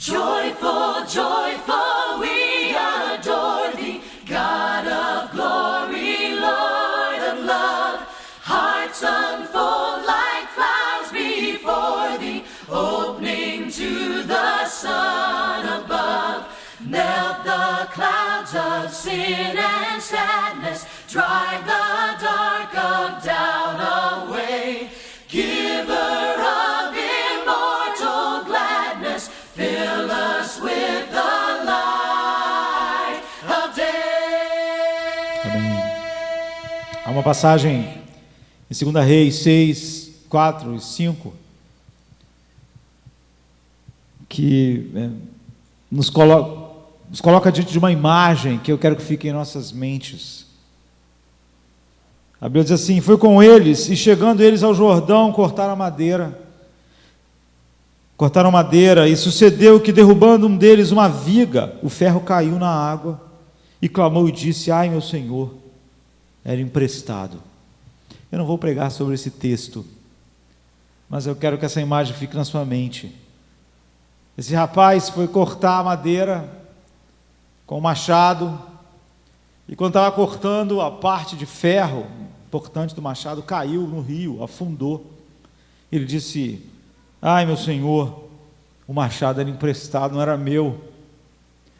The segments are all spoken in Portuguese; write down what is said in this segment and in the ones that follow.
Joyful, joyful, we adore thee, God of glory, Lord of love. Hearts unfold like flowers before thee, opening to the sun above. Melt the clouds of sin and sadness, drive the dark of doubt away. Giver of immortal gladness, fill us with the light of day. Amém. Há uma passagem em 2 Reis 6, 4 e 5 que nos coloca diante de uma imagem que eu quero que fique em nossas mentes. A Bíblia diz assim: foi com eles, e chegando eles ao Jordão, cortaram madeira, e sucedeu que, derrubando um deles uma viga, o ferro caiu na água, e clamou e disse: ai, meu Senhor, era emprestado. Eu não vou pregar sobre esse texto, mas eu quero que essa imagem fique na sua mente. Esse rapaz foi cortar a madeira com o machado, e quando estava cortando, a parte de ferro importante do machado caiu no rio, afundou. Ele disse: ai, meu Senhor, o machado era emprestado, não era meu.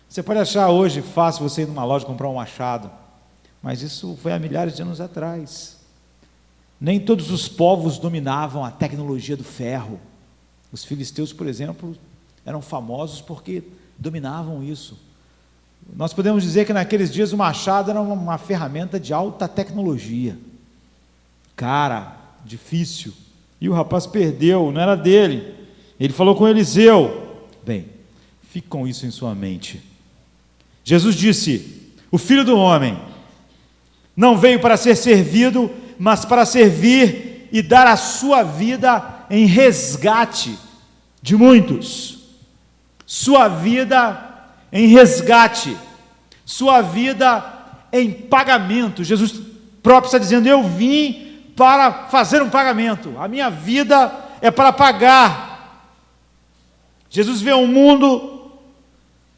Você pode achar hoje fácil você ir numa loja comprar um machado, mas isso foi há milhares de anos atrás. Nem todos os povos dominavam a tecnologia do ferro. Os filisteus, por exemplo, eram famosos porque dominavam isso. Nós podemos dizer que naqueles dias o machado era uma ferramenta de alta tecnologia, cara, difícil, e o rapaz perdeu, não era dele. Ele falou com Eliseu. Bem, fique com isso em sua mente. Jesus disse: o Filho do Homem não veio para ser servido, mas para servir e dar a sua vida em resgate de muitos. Sua vida em resgate, sua vida em pagamento. Jesus próprio está dizendo: eu vim para fazer um pagamento, a minha vida é para pagar. Jesus veio ao mundo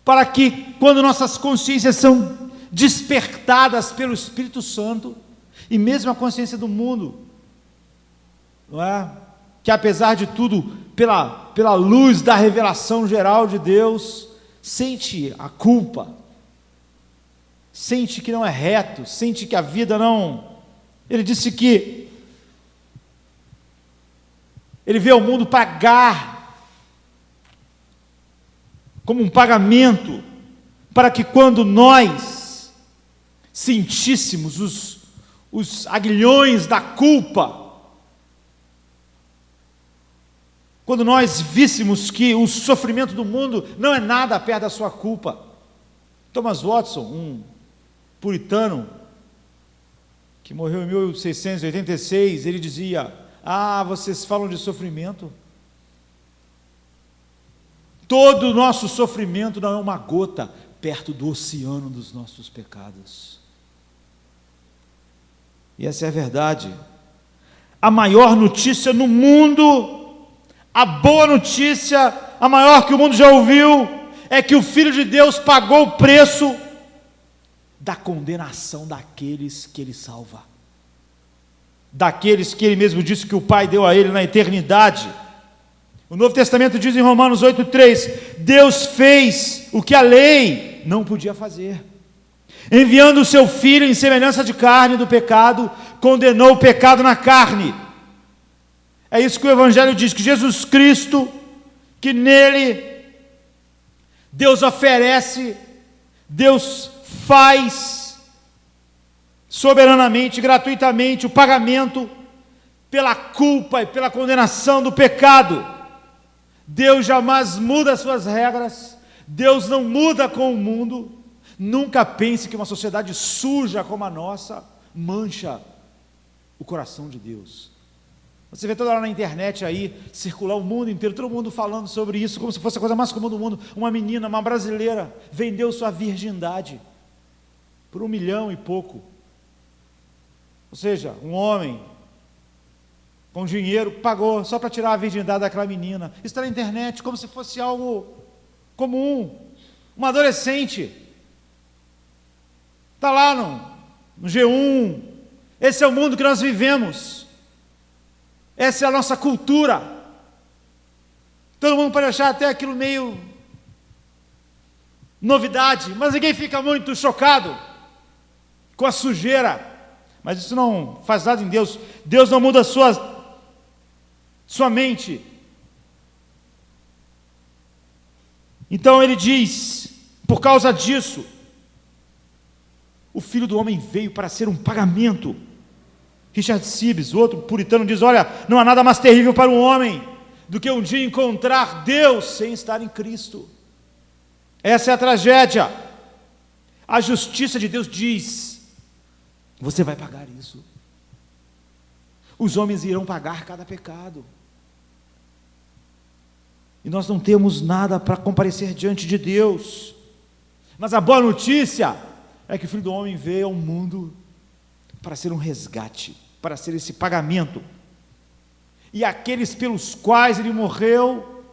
para que, quando nossas consciências são despertadas pelo Espírito Santo, e mesmo a consciência do mundo, não é? Que apesar de tudo, pela luz da revelação geral de Deus, sente a culpa, sente que não é reto, sente que a vida não... Ele disse que ele veio ao mundo pagar, como um pagamento, para que quando nós sentíssemos os aguilhões da culpa, quando nós víssemos que o sofrimento do mundo não é nada perto da sua culpa. Thomas Watson, um puritano, que morreu em 1686, ele dizia: ah, vocês falam de sofrimento? Todo o nosso sofrimento não é uma gota perto do oceano dos nossos pecados. E essa é a verdade. A maior notícia no mundo, a boa notícia, a maior que o mundo já ouviu, é que o Filho de Deus pagou o preço da condenação daqueles que Ele salva, daqueles que Ele mesmo disse que o Pai deu a Ele na eternidade. O Novo Testamento diz em Romanos 8,3: Deus fez o que a lei não podia fazer, enviando o seu Filho em semelhança de carne do pecado, condenou o pecado na carne. É isso que o Evangelho diz, que Jesus Cristo, que nele Deus oferece, Deus faz soberanamente, gratuitamente, o pagamento pela culpa e pela condenação do pecado. Deus jamais muda as suas regras, Deus não muda com o mundo. Nunca pense que uma sociedade suja como a nossa mancha o coração de Deus. Você vê toda hora na internet aí, circular o mundo inteiro, todo mundo falando sobre isso, como se fosse a coisa mais comum do mundo. Uma menina, uma brasileira, vendeu sua virgindade por $1 milhão e pouco. Ou seja, um homem com dinheiro pagou só para tirar a virgindade daquela menina. Isso está na internet, como se fosse algo comum, um adolescente. Está lá no G1. Esse é o mundo que nós vivemos. Essa é a nossa cultura. Todo mundo pode achar até aquilo meio novidade, mas ninguém fica muito chocado com a sujeira. Mas isso não faz nada em Deus. Deus não muda a sua mente. Então ele diz, por causa disso, o Filho do Homem veio para ser um pagamento. Richard Sibbes, outro puritano, diz, olha, não há nada mais terrível para um homem do que um dia encontrar Deus sem estar em Cristo. Essa é a tragédia. A justiça de Deus diz, você vai pagar isso. Os homens irão pagar cada pecado. E nós não temos nada para comparecer diante de Deus. Mas a boa notícia é que o Filho do Homem veio ao mundo para ser um resgate, para ser esse pagamento. E aqueles pelos quais ele morreu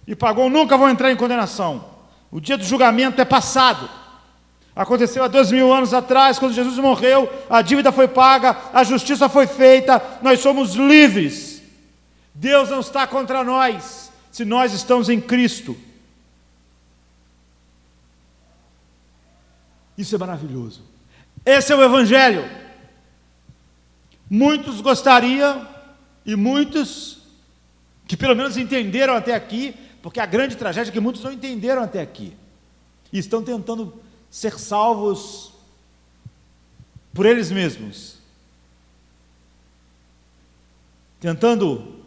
e pagou nunca vão entrar em condenação. O dia do julgamento é passado. Aconteceu há 2000 anos atrás, quando Jesus morreu, a dívida foi paga, a justiça foi feita, nós somos livres. Deus não está contra nós, se nós estamos em Cristo. Isso é maravilhoso. Esse é o Evangelho. Muitos gostariam, e muitos que pelo menos entenderam até aqui, porque a grande tragédia é que muitos não entenderam até aqui, e estão tentando ser salvos por eles mesmos, tentando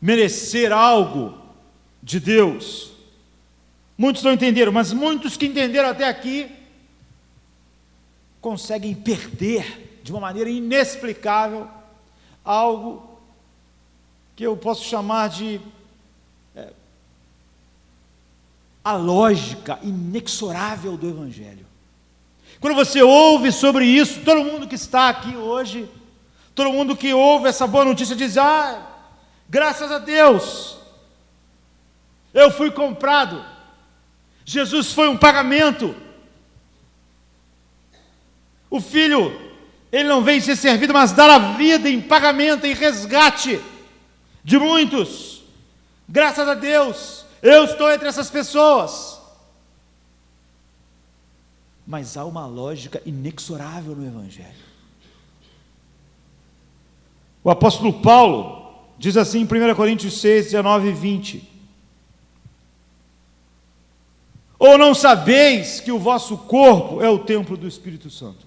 merecer algo de Deus. Muitos não entenderam, mas muitos que entenderam até aqui conseguem perder de uma maneira inexplicável algo que eu posso chamar de a lógica inexorável do Evangelho. Quando você ouve sobre isso, todo mundo que está aqui hoje, todo mundo que ouve essa boa notícia diz, graças a Deus, eu fui comprado, Jesus foi um pagamento, o Filho, ele não veio ser servido, mas dar a vida em pagamento, em resgate de muitos. Graças a Deus, eu estou entre essas pessoas. Mas há uma lógica inexorável no Evangelho. O apóstolo Paulo diz assim em 1 Coríntios 6, 19 e 20. Ou não sabeis que o vosso corpo é o templo do Espírito Santo,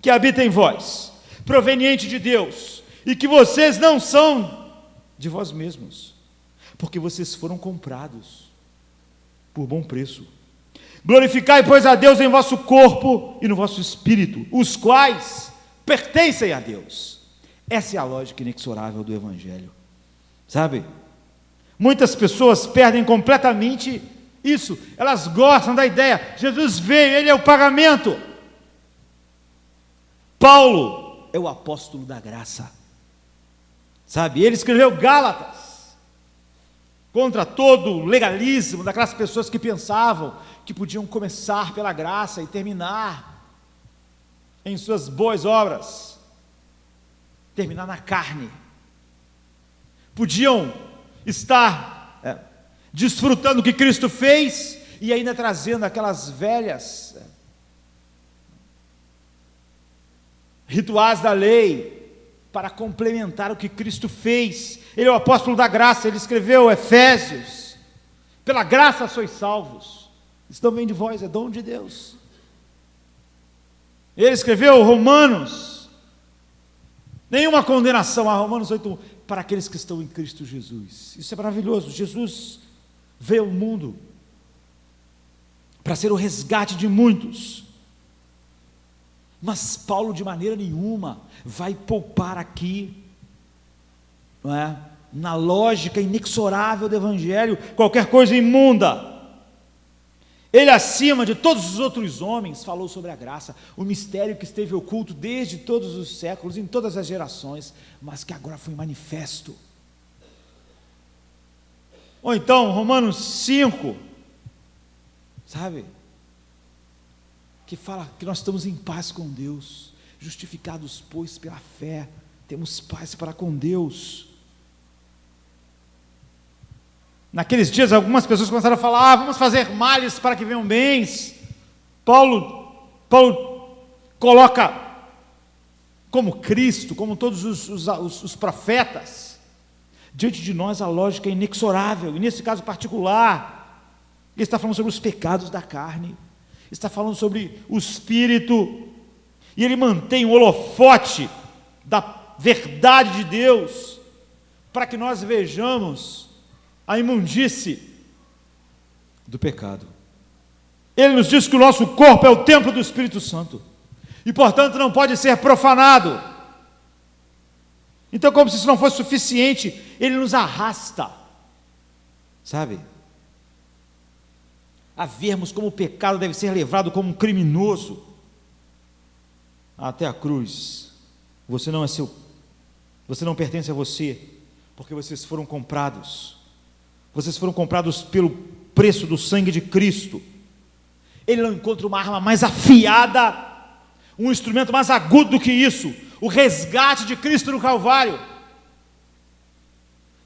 que habita em vós, proveniente de Deus, e que vocês não são de vós mesmos, porque vocês foram comprados por bom preço. Glorificai, pois, a Deus em vosso corpo e no vosso espírito, os quais pertencem a Deus. Essa é a lógica inexorável do Evangelho. Sabe? Muitas pessoas perdem completamente isso. Elas gostam da ideia, Jesus veio, Ele é o pagamento. Paulo é o apóstolo da graça, sabe? Ele escreveu Gálatas, contra todo o legalismo daquelas pessoas que pensavam que podiam começar pela graça e terminar em suas boas obras, terminar na carne, podiam estar desfrutando o que Cristo fez e ainda trazendo aquelas velhas rituais da lei para complementar o que Cristo fez. Ele é o apóstolo da graça, ele escreveu Efésios, pela graça sois salvos, isso não vem de vós, é dom de Deus. Ele escreveu Romanos, nenhuma condenação, a Romanos 8, para aqueles que estão em Cristo Jesus. Isso é maravilhoso. Jesus veio ao mundo para ser o resgate de muitos. Mas Paulo de maneira nenhuma vai poupar aqui, não é? Na lógica inexorável do Evangelho, qualquer coisa imunda. Ele, acima de todos os outros homens, falou sobre a graça, o mistério que esteve oculto desde todos os séculos, em todas as gerações, mas que agora foi manifesto. Ou então, Romanos 5, sabe? Que fala que nós estamos em paz com Deus, justificados, pois, pela fé, temos paz para com Deus. Naqueles dias, algumas pessoas começaram a falar: vamos fazer males para que venham bens. Paulo coloca como Cristo, como todos os profetas, diante de nós a lógica é inexorável, e nesse caso particular, ele está falando sobre os pecados da carne, está falando sobre o Espírito, e ele mantém o holofote da verdade de Deus, para que nós vejamos a imundície do pecado. Ele nos diz que o nosso corpo é o templo do Espírito Santo, e portanto não pode ser profanado. Então, como se isso não fosse suficiente, ele nos arrasta, sabe, a vermos como o pecado deve ser levado como um criminoso até a cruz. Você não é seu, você não pertence a você, porque vocês foram comprados pelo preço do sangue de Cristo. Ele não encontra uma arma mais afiada, um instrumento mais agudo do que isso, o resgate de Cristo no Calvário.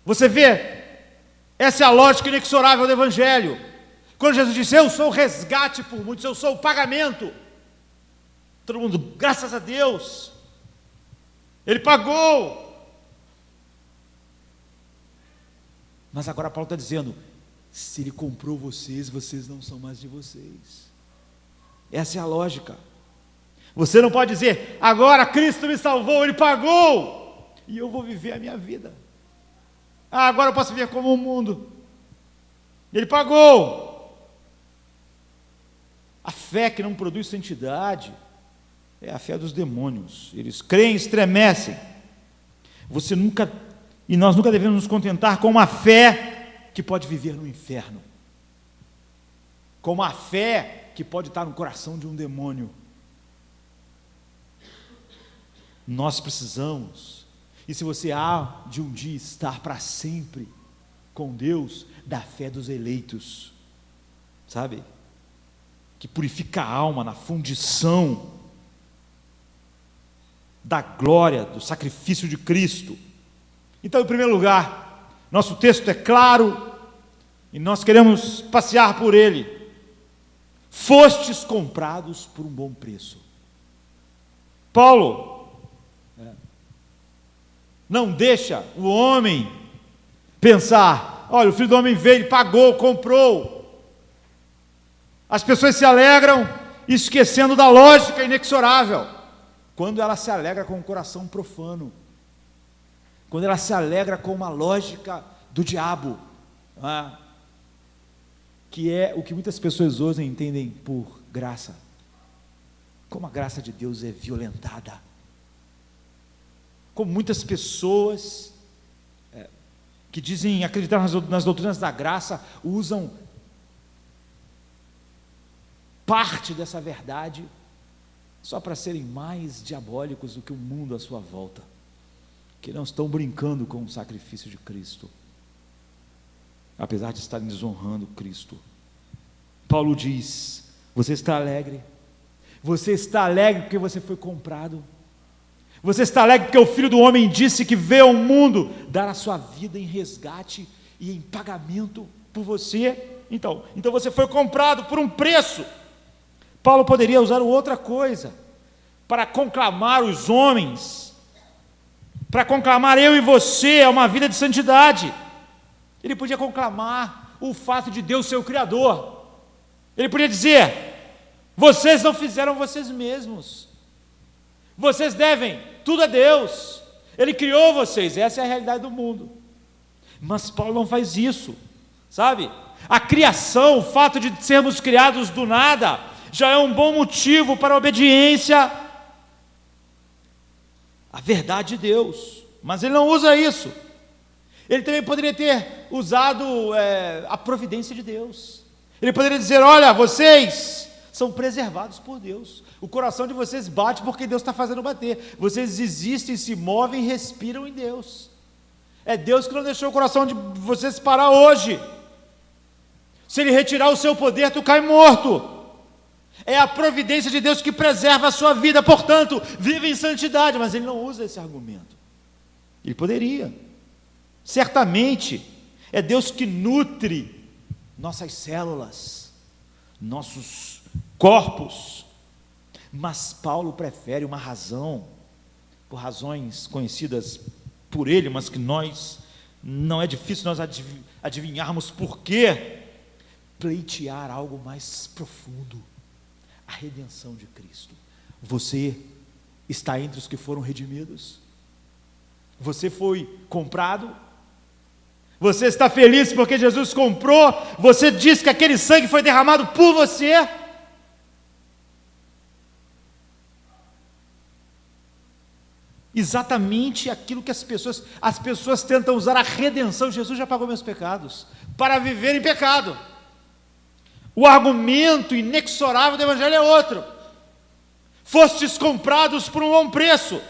Você vê, essa é a lógica inexorável do Evangelho. Quando Jesus disse: eu sou o resgate por muitos, eu sou o pagamento, todo mundo, graças a Deus, Ele pagou. Mas agora Paulo está dizendo: se Ele comprou vocês, vocês não são mais de vocês. Essa é a lógica. Você não pode dizer: agora Cristo me salvou, Ele pagou, e eu vou viver a minha vida. Agora eu posso viver como o mundo. Ele pagou. A fé que não produz santidade é a fé dos demônios. Eles creem, estremecem. Nós nunca devemos nos contentar com uma fé que pode viver no inferno, com uma fé que pode estar no coração de um demônio. Nós precisamos, e se você há de um dia estar para sempre com Deus, da fé dos eleitos, sabe? Que purifica a alma na fundição da glória, do sacrifício de Cristo. Então, em primeiro lugar, nosso texto é claro, e nós queremos passear por ele. Fostes comprados por um bom preço. Paulo não deixa o homem pensar: olha, o Filho do Homem veio, ele pagou, comprou. As pessoas se alegram esquecendo da lógica inexorável, quando ela se alegra com um coração profano, quando ela se alegra com uma lógica do diabo, que é o que muitas pessoas hoje entendem por graça. Como a graça de Deus é violentada, como muitas pessoas que dizem acreditar nas doutrinas da graça usam parte dessa verdade só para serem mais diabólicos do que o mundo à sua volta, que não estão brincando com o sacrifício de Cristo, apesar de estarem desonrando Cristo. Paulo diz: você está alegre? Você está alegre porque você foi comprado? Você está alegre porque o Filho do Homem disse que veio ao mundo dar a sua vida em resgate e em pagamento por você? Então você foi comprado por um preço. Paulo poderia usar outra coisa para conclamar os homens, para conclamar eu e você a uma vida de santidade. Ele podia conclamar o fato de Deus ser o Criador. Ele podia dizer: vocês não fizeram vocês mesmos, vocês devem tudo a Deus, Ele criou vocês, essa é a realidade do mundo. Mas Paulo não faz isso, sabe? A criação, o fato de sermos criados do nada, já é um bom motivo para a obediência à verdade de Deus, mas ele não usa isso. Ele também poderia ter usado a providência de Deus. Ele poderia dizer: olha, vocês são preservados por Deus, o coração de vocês bate porque Deus está fazendo bater, vocês existem, se movem e respiram em Deus. É Deus que não deixou o coração de vocês parar hoje. Se Ele retirar o seu poder, tu cai morto. É a providência de Deus que preserva a sua vida, portanto, vive em santidade. Mas Ele não usa esse argumento. Ele poderia. Certamente, é Deus que nutre nossas células, nossos corpos. Mas Paulo prefere uma razão, por razões conhecidas por ele, mas que não é difícil nós adivinharmos por quê, pleitear algo mais profundo, a redenção de Cristo. Você está entre os que foram redimidos? Você foi comprado? Você está feliz porque Jesus comprou? Você diz que aquele sangue foi derramado por você? Exatamente aquilo que as pessoas tentam usar a redenção. Jesus já pagou meus pecados, para viver em pecado. O argumento inexorável do Evangelho é outro: fostes comprados por um bom preço.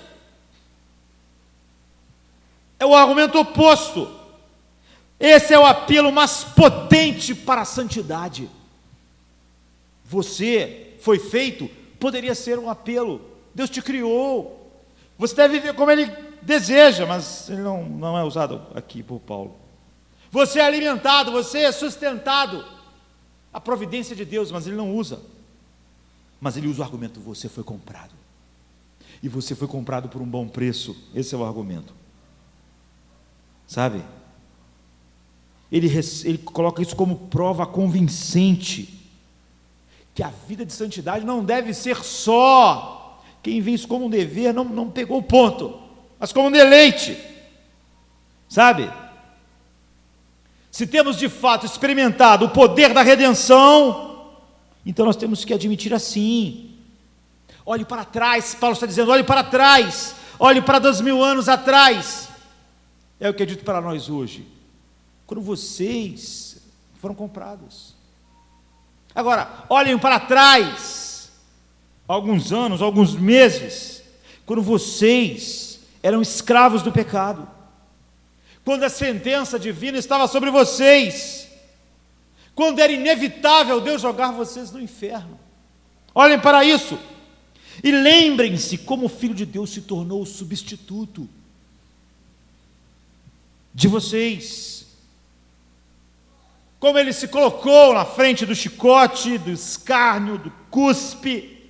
É o argumento oposto. Esse é o apelo mais potente para a santidade. Você foi feito, poderia ser um apelo. Deus te criou. Você deve viver como Ele deseja, mas ele não é usado aqui por Paulo. Você é alimentado, você é sustentado. A providência de Deus, mas Ele não usa. Mas Ele usa o argumento: você foi comprado. E você foi comprado por um bom preço. Esse é o argumento. Sabe? Ele coloca isso como prova convincente, que a vida de santidade não deve ser só, quem vê isso como um dever não pegou o ponto, mas como um deleite, sabe? Se temos de fato experimentado o poder da redenção, então nós temos que admitir assim. Olhe para trás, Paulo está dizendo, olhe para trás, olhe para 2000 anos atrás. É o que é dito para nós hoje, quando vocês foram comprados. Agora, olhem para trás, alguns anos, alguns meses, quando vocês eram escravos do pecado, quando a sentença divina estava sobre vocês, quando era inevitável Deus jogar vocês no inferno. Olhem para isso, e lembrem-se como o Filho de Deus se tornou o substituto de vocês, como Ele se colocou na frente do chicote, do escárnio, do cuspe,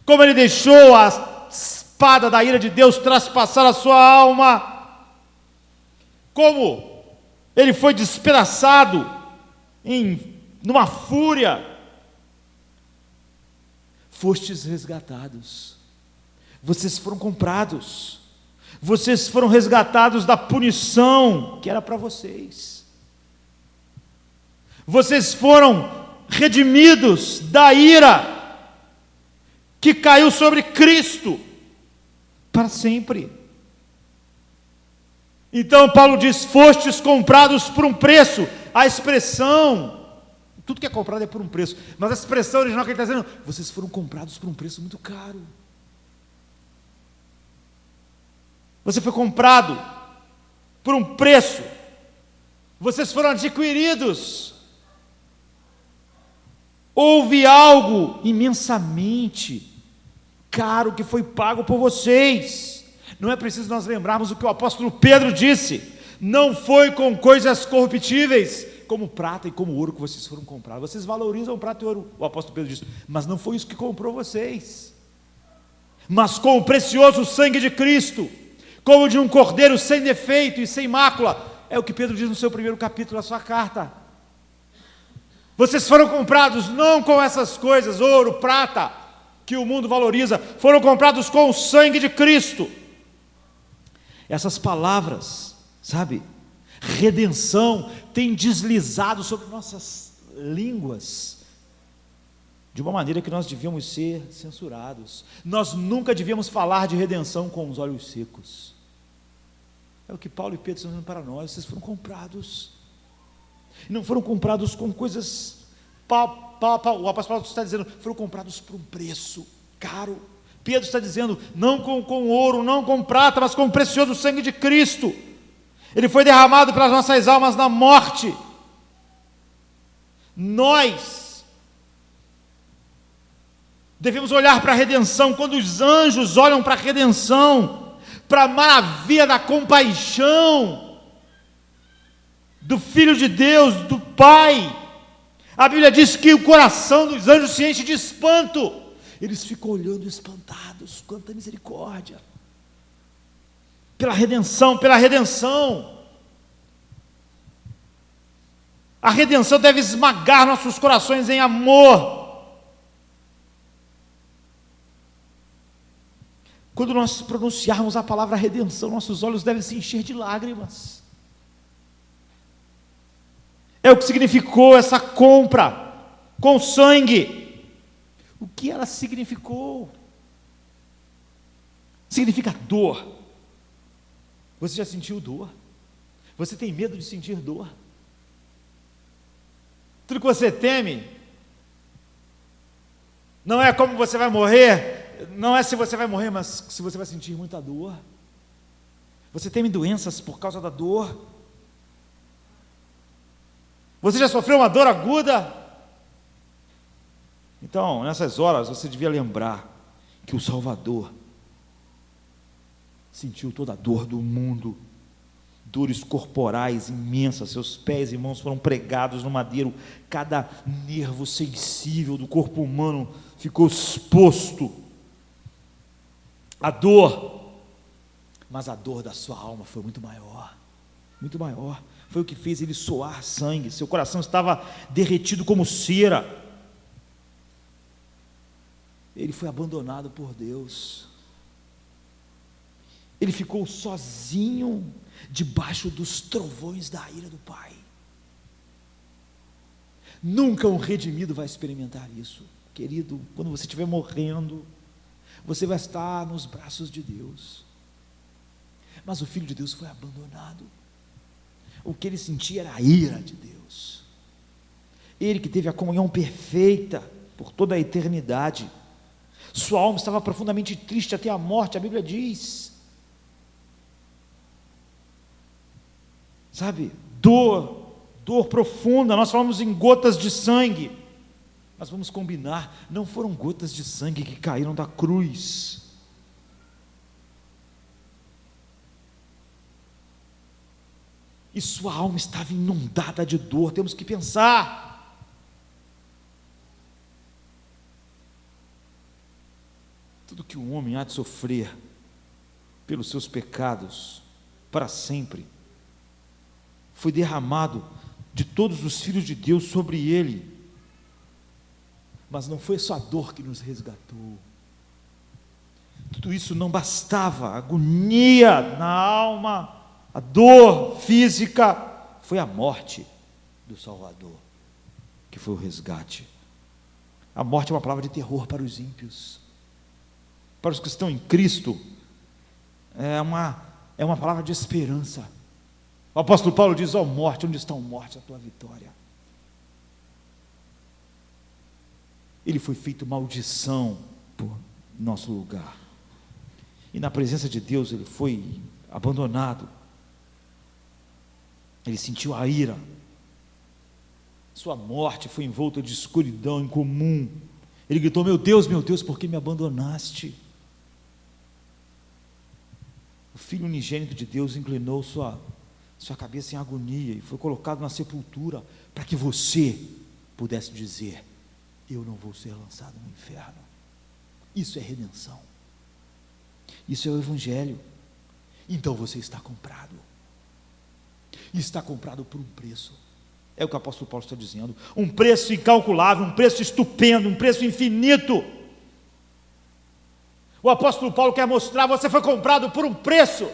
como Ele deixou a espada da ira de Deus traspassar a sua alma, como Ele foi despedaçado numa fúria. Fostes resgatados, vocês foram comprados, vocês foram resgatados da punição que era para vocês, vocês foram redimidos da ira que caiu sobre Cristo para sempre. Então Paulo diz, fostes comprados por um preço. A expressão, tudo que é comprado é por um preço, mas a expressão original que ele está dizendo, vocês foram comprados por um preço muito caro. Você foi comprado por um preço, vocês foram adquiridos. Houve algo imensamente caro que foi pago por vocês. Não é preciso nós lembrarmos o que o apóstolo Pedro disse: não foi com coisas corruptíveis, como prata e como ouro, que vocês foram comprados. Vocês valorizam prata e ouro, o apóstolo Pedro disse, mas não foi isso que comprou vocês, mas com o precioso sangue de Cristo, como de um cordeiro sem defeito e sem mácula. É o que Pedro diz no seu primeiro capítulo da sua carta. Vocês foram comprados não com essas coisas, ouro, prata, que o mundo valoriza, foram comprados com o sangue de Cristo. Essas palavras, sabe, redenção, tem deslizado sobre nossas línguas, de uma maneira que nós devíamos ser censurados. Nós nunca devíamos falar de redenção com os olhos secos. É o que Paulo e Pedro estão dizendo para nós: vocês foram comprados, e não foram comprados com coisas, o apóstolo Paulo está dizendo, foram comprados por um preço caro. Pedro está dizendo, não com ouro, não com prata, mas com o precioso sangue de Cristo. Ele foi derramado pelas nossas almas na morte. Nós devemos olhar para a redenção. Quando os anjos olham para a redenção, para a maravilha da compaixão do Filho de Deus, do Pai, a Bíblia diz que o coração dos anjos se enche de espanto. Eles ficam olhando espantados, quanta misericórdia, pela redenção, pela redenção. A redenção deve esmagar nossos corações em amor. Quando nós pronunciarmos a palavra redenção, nossos olhos devem se encher de lágrimas. É o que significou essa compra com sangue. O que ela significou? Significa dor. Você já sentiu dor? Você tem medo de sentir dor? Tudo que você teme não é como você vai morrer, não é se você vai morrer, mas se você vai sentir muita dor. Você teme doenças por causa da dor? Você já sofreu uma dor aguda? Então, nessas horas, você devia lembrar que o Salvador sentiu toda a dor do mundo, dores corporais imensas, seus pés e mãos foram pregados no madeiro, cada nervo sensível do corpo humano ficou exposto à dor, mas a dor da sua alma foi muito maior, foi o que fez ele suar sangue, seu coração estava derretido como cera, ele foi abandonado por Deus, ele ficou sozinho, debaixo dos trovões da ira do Pai. Nunca um redimido vai experimentar isso, querido. Quando você estiver morrendo, você vai estar nos braços de Deus, mas o Filho de Deus foi abandonado. O que ele sentia era a ira de Deus, ele que teve a comunhão perfeita por toda a eternidade. Sua alma estava profundamente triste até a morte, a Bíblia diz. Sabe, dor profunda. Nós falamos em gotas de sangue, mas vamos combinar, não foram gotas de sangue que caíram da cruz. E sua alma estava inundada de dor. Temos que pensar. Tudo que o homem há de sofrer pelos seus pecados para sempre foi derramado de todos os filhos de Deus sobre ele. Mas não foi só a dor que nos resgatou. Tudo isso não bastava. A agonia na alma, a dor física, foi a morte do Salvador, que foi o resgate. A morte é uma palavra de terror para os ímpios. Para os que estão em Cristo, é uma palavra de esperança. O apóstolo Paulo diz: ó morte, onde está a morte, a tua vitória? Ele foi feito maldição por nosso lugar, e na presença de Deus ele foi abandonado. Ele sentiu a ira, sua morte foi envolta de escuridão incomum. Ele gritou: meu Deus, por que me abandonaste? O Filho unigênito de Deus inclinou sua cabeça em agonia e foi colocado na sepultura para que você pudesse dizer: eu não vou ser lançado no inferno. Isso é redenção, isso é o Evangelho. Então você está comprado, por um preço. É o que o apóstolo Paulo está dizendo, um preço incalculável, um preço estupendo, um preço infinito. O apóstolo Paulo quer mostrar: você foi comprado por um preço.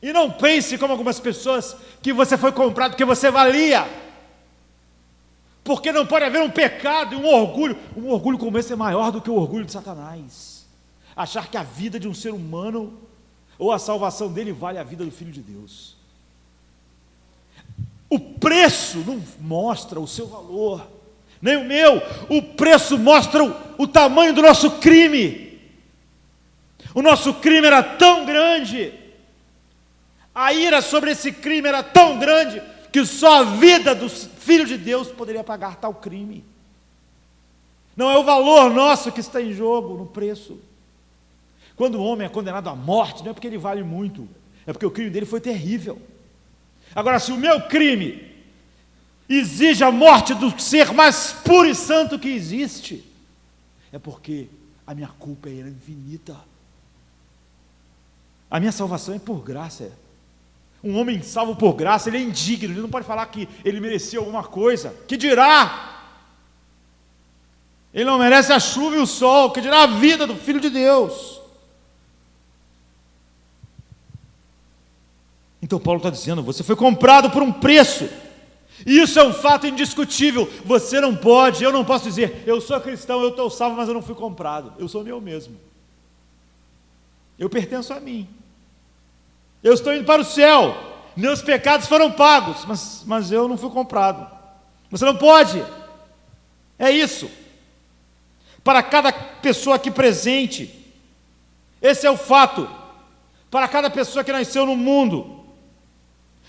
E não pense como algumas pessoas, que você foi comprado porque você valia, porque não pode haver um pecado e um orgulho como esse é maior do que o orgulho de Satanás, achar que a vida de um ser humano, ou a salvação dele, vale a vida do Filho de Deus. O preço não mostra o seu valor, nem o meu. O preço mostra o tamanho do nosso crime. O nosso crime era tão grande, a ira sobre esse crime era tão grande, que só a vida do Filho de Deus poderia pagar tal crime. Não é o valor nosso que está em jogo no preço. Quando o homem é condenado à morte, não é porque ele vale muito, é porque o crime dele foi terrível. Agora, se o meu crime exige a morte do ser mais puro e santo que existe, é porque a minha culpa é infinita. A minha salvação é por graça. Um homem salvo por graça, ele é indigno, ele não pode falar que ele merecia alguma coisa. Que dirá? Ele não merece a chuva e o sol, que dirá a vida do Filho de Deus. Então Paulo está dizendo, você foi comprado por um preço. E isso é um fato indiscutível. Você não pode, eu não posso dizer, eu sou cristão, eu estou salvo, mas eu não fui comprado. Eu sou meu mesmo. Eu pertenço a mim. Eu estou indo para o céu. Meus pecados foram pagos, mas eu não fui comprado. Você não pode. É isso. Para cada pessoa aqui presente, esse é o fato. Para cada pessoa que nasceu no mundo,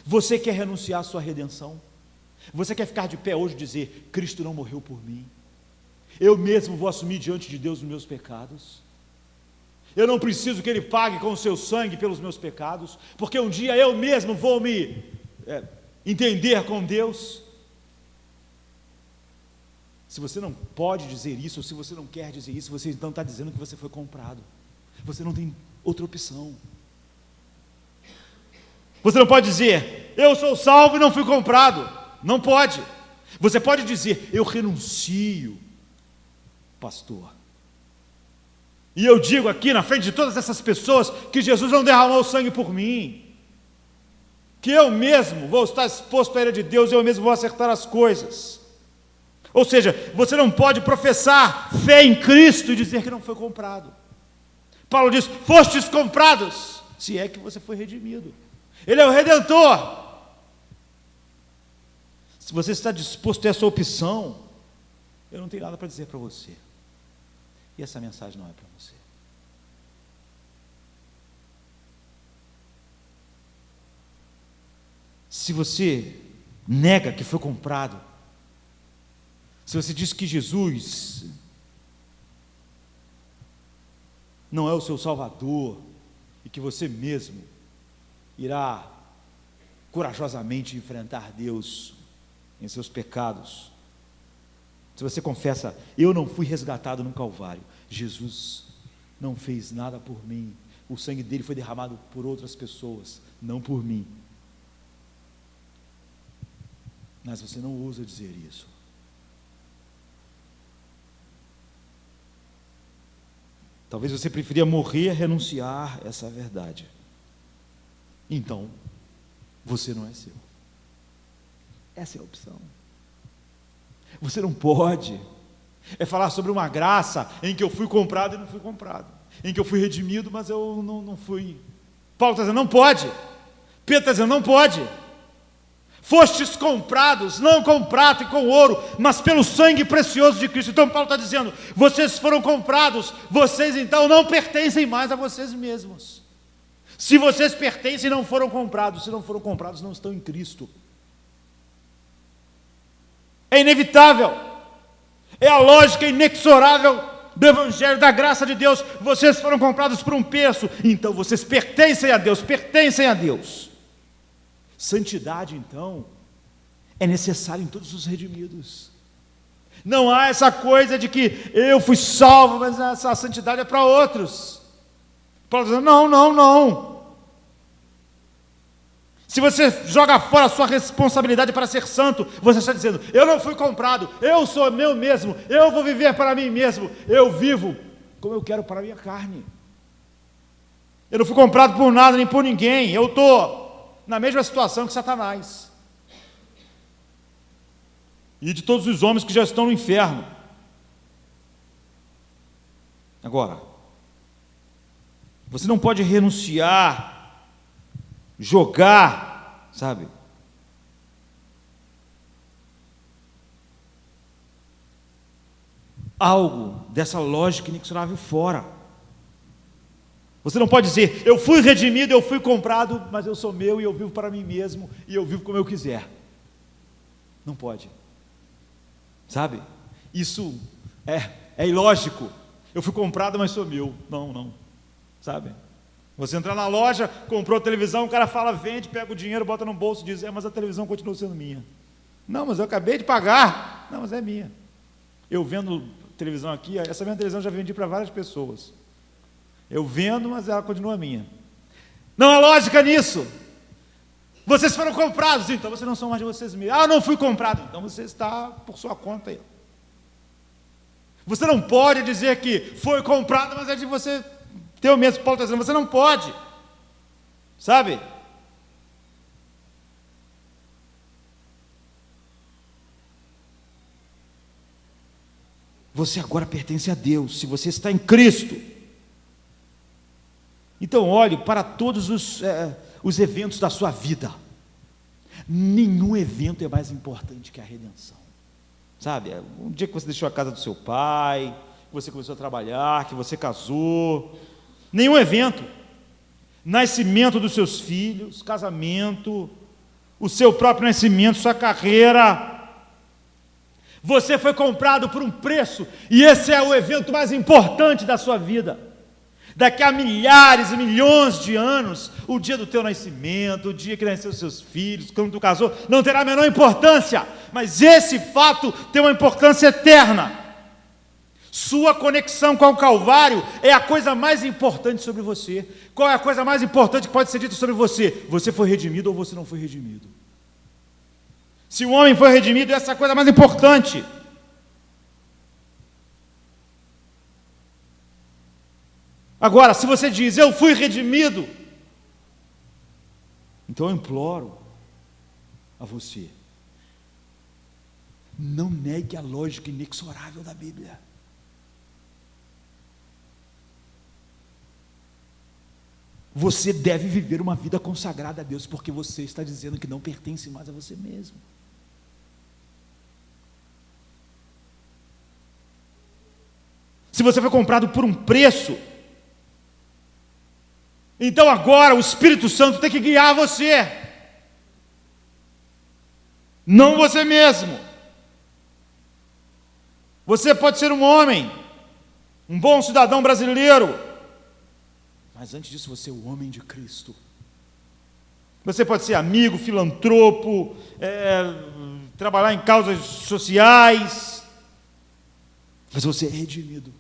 você quer renunciar à sua redenção? Você quer ficar de pé hoje e dizer, Cristo não morreu por mim? Eu mesmo vou assumir diante de Deus os meus pecados? Eu não preciso que Ele pague com o seu sangue pelos meus pecados, porque um dia eu mesmo vou me entender com Deus? Se você não pode dizer isso, ou se você não quer dizer isso, você então está dizendo que você foi comprado. Você não tem outra opção. Você não pode dizer, eu sou salvo e não fui comprado. Não pode. Você pode dizer, eu renuncio, pastor. E eu digo aqui na frente de todas essas pessoas que Jesus não derramou sangue por mim, que eu mesmo vou estar exposto à ira de Deus, eu mesmo vou acertar as coisas. Ou seja, você não pode professar fé em Cristo e dizer que não foi comprado. Paulo diz, fostes comprados, se é que você foi redimido. Ele é o Redentor. Se você está disposto a essa opção, eu não tenho nada para dizer para você. E essa mensagem não é para você. Se você nega que foi comprado, se você diz que Jesus não é o seu Salvador e que você mesmo irá corajosamente enfrentar Deus em seus pecados, se você confessa, eu não fui resgatado no Calvário, Jesus não fez nada por mim, o sangue dele foi derramado por outras pessoas, não por mim, mas você não ousa dizer isso. Talvez você preferia morrer a renunciar essa verdade. Então, você não é seu. Essa é a opção. Você não pode falar sobre uma graça em que eu fui comprado e não fui comprado, em que eu fui redimido, mas eu não fui. Paulo está dizendo, não pode. Pedro está dizendo, não pode. Fostes comprados, não com prata e com ouro, mas pelo sangue precioso de Cristo. Então Paulo está dizendo, vocês foram comprados, vocês então não pertencem mais a vocês mesmos. Se vocês pertencem, não foram comprados. Se não foram comprados, não estão em Cristo. É inevitável, é a lógica inexorável do Evangelho, da graça de Deus. Vocês foram comprados por um preço, então vocês pertencem a Deus, pertencem a Deus. Santidade, então, é necessária em todos os redimidos. Não há essa coisa de que eu fui salvo, mas essa santidade é para outros. Paulo diz, não. Se você joga fora a sua responsabilidade para ser santo, você está dizendo, eu não fui comprado, eu sou meu mesmo, eu vou viver para mim mesmo, eu vivo como eu quero para a minha carne. Eu não fui comprado por nada nem por ninguém, eu estou na mesma situação que Satanás. E de todos os homens que já estão no inferno. Agora, você não pode renunciar, jogar, sabe? Algo dessa lógica inexorável fora. Você não pode dizer, eu fui redimido, eu fui comprado, mas eu sou meu e eu vivo para mim mesmo e eu vivo como eu quiser. Não pode. Sabe? Isso é ilógico. Eu fui comprado, mas sou meu. Não. Sabe? Você entrar na loja, comprou a televisão, o cara fala, vende, pega o dinheiro, bota no bolso e diz, mas a televisão continua sendo minha. Não, mas eu acabei de pagar. Não, mas é minha. Eu vendo televisão aqui, essa minha televisão eu já vendi para várias pessoas. Eu vendo, mas ela continua minha. Não há lógica nisso. Vocês foram comprados, então vocês não são mais de vocês mesmos. Ah, eu não fui comprado, então você está por sua conta aí. Você não pode dizer que foi comprado, mas é de você ter o mesmo. Paulo está dizendo, você não pode. Sabe? Você agora pertence a Deus, se você está em Cristo. Então olhe para todos os eventos da sua vida. Nenhum evento é mais importante que a redenção. Sabe, um dia que você deixou a casa do seu pai, que você começou a trabalhar, que você casou, nenhum evento, nascimento dos seus filhos, casamento, o seu próprio nascimento, sua carreira, você foi comprado por um preço, e esse é o evento mais importante da sua vida. Daqui a milhares e milhões de anos, o dia do teu nascimento, o dia que nasceu seus filhos, quando tu casou, não terá a menor importância, mas esse fato tem uma importância eterna. Sua conexão com o Calvário é a coisa mais importante sobre você. Qual é a coisa mais importante que pode ser dita sobre você? Você foi redimido ou você não foi redimido? Se o homem foi redimido, essa é a coisa mais importante. Agora, se você diz, eu fui redimido, então eu imploro a você, não negue a lógica inexorável da Bíblia. Você deve viver uma vida consagrada a Deus, porque você está dizendo que não pertence mais a você mesmo. Se você foi comprado por um preço, então agora o Espírito Santo tem que guiar você, não você mesmo. Você pode ser um homem, um bom cidadão brasileiro, mas antes disso você é o homem de Cristo. Você pode ser amigo, filantropo, trabalhar em causas sociais, mas você é redimido,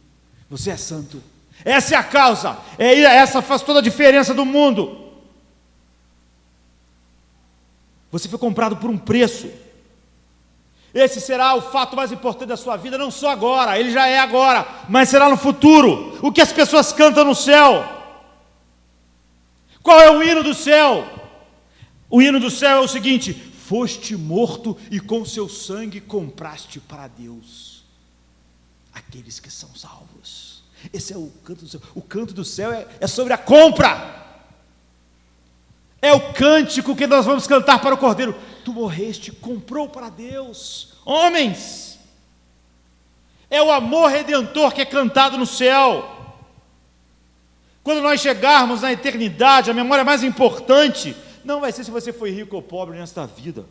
você é santo. Essa é a causa, essa faz toda a diferença do mundo. Você foi comprado por um preço. Esse será o fato mais importante da sua vida, não só agora, ele já é agora, mas será no futuro. O que as pessoas cantam no céu? Qual é o hino do céu? O hino do céu é o seguinte: foste morto e com seu sangue compraste para Deus aqueles que são salvos. Esse é o canto do céu. O canto do céu é sobre a compra. É o cântico que nós vamos cantar para o Cordeiro. Tu morreste, comprou para Deus. Homens, é o amor redentor que é cantado no céu. Quando nós chegarmos na eternidade, a memória mais importante não vai ser se você foi rico ou pobre nesta vida,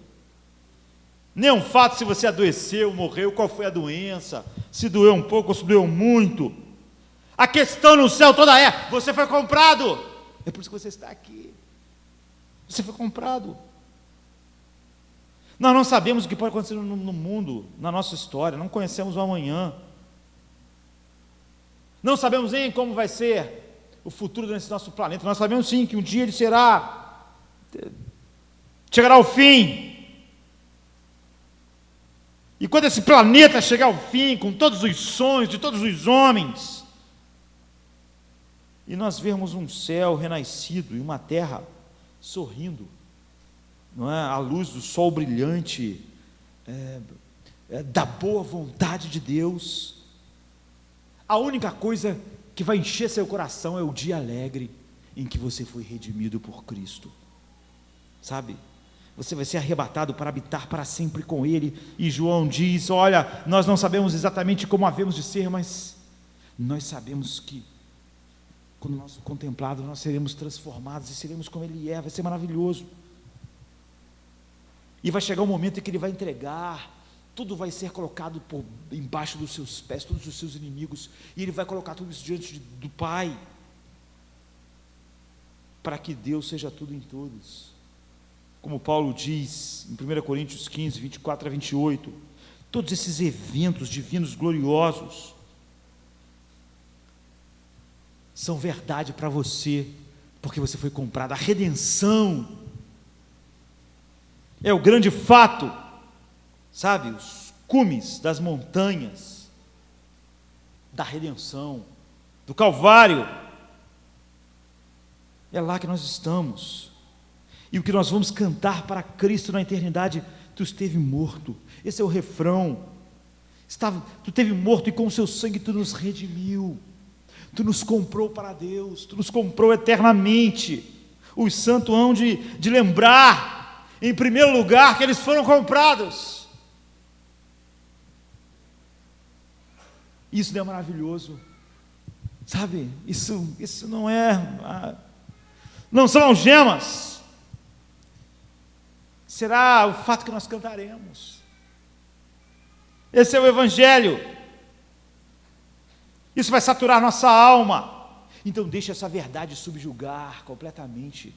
nem um fato se você adoeceu, morreu, qual foi a doença, se doeu um pouco ou se doeu muito. A questão no céu toda é: você foi comprado. É por isso que você está aqui. Você foi comprado. Nós não sabemos o que pode acontecer no mundo, na nossa história, não conhecemos o amanhã. Não sabemos nem como vai ser o futuro desse nosso planeta. Nós sabemos sim que um dia ele chegará ao fim. E quando esse planeta chegar ao fim, com todos os sonhos de todos os homens, e nós vermos um céu renascido e uma terra sorrindo, não é? À luz do sol brilhante, da boa vontade de Deus, a única coisa que vai encher seu coração é o dia alegre em que você foi redimido por Cristo. Sabe? Você vai ser arrebatado para habitar para sempre com Ele. E João diz: olha, nós não sabemos exatamente como havemos de ser, mas nós sabemos que quando nós o contemplado, nós seremos transformados e seremos como Ele é. Vai ser maravilhoso. E vai chegar um momento em que Ele vai entregar, tudo vai ser colocado embaixo dos seus pés, todos os seus inimigos, e Ele vai colocar tudo isso diante do Pai, para que Deus seja tudo em todos. Como Paulo diz em 1 Coríntios 15, 24 a 28, todos esses eventos divinos gloriosos são verdade para você, porque você foi comprado. A redenção é o grande fato, sabe, os cumes das montanhas da redenção, do Calvário. É lá que nós estamos. E o que nós vamos cantar para Cristo na eternidade: tu esteve morto. Esse é o refrão. Tu esteve morto e com o seu sangue tu nos redimiu. Tu nos comprou para Deus, tu nos comprou eternamente. Os santos hão de lembrar, em primeiro lugar, que eles foram comprados. Isso não é maravilhoso, sabe? Isso não é, não são algemas. Será o fato que nós cantaremos. Esse é o Evangelho. Isso vai saturar nossa alma. Então deixe essa verdade subjugar completamente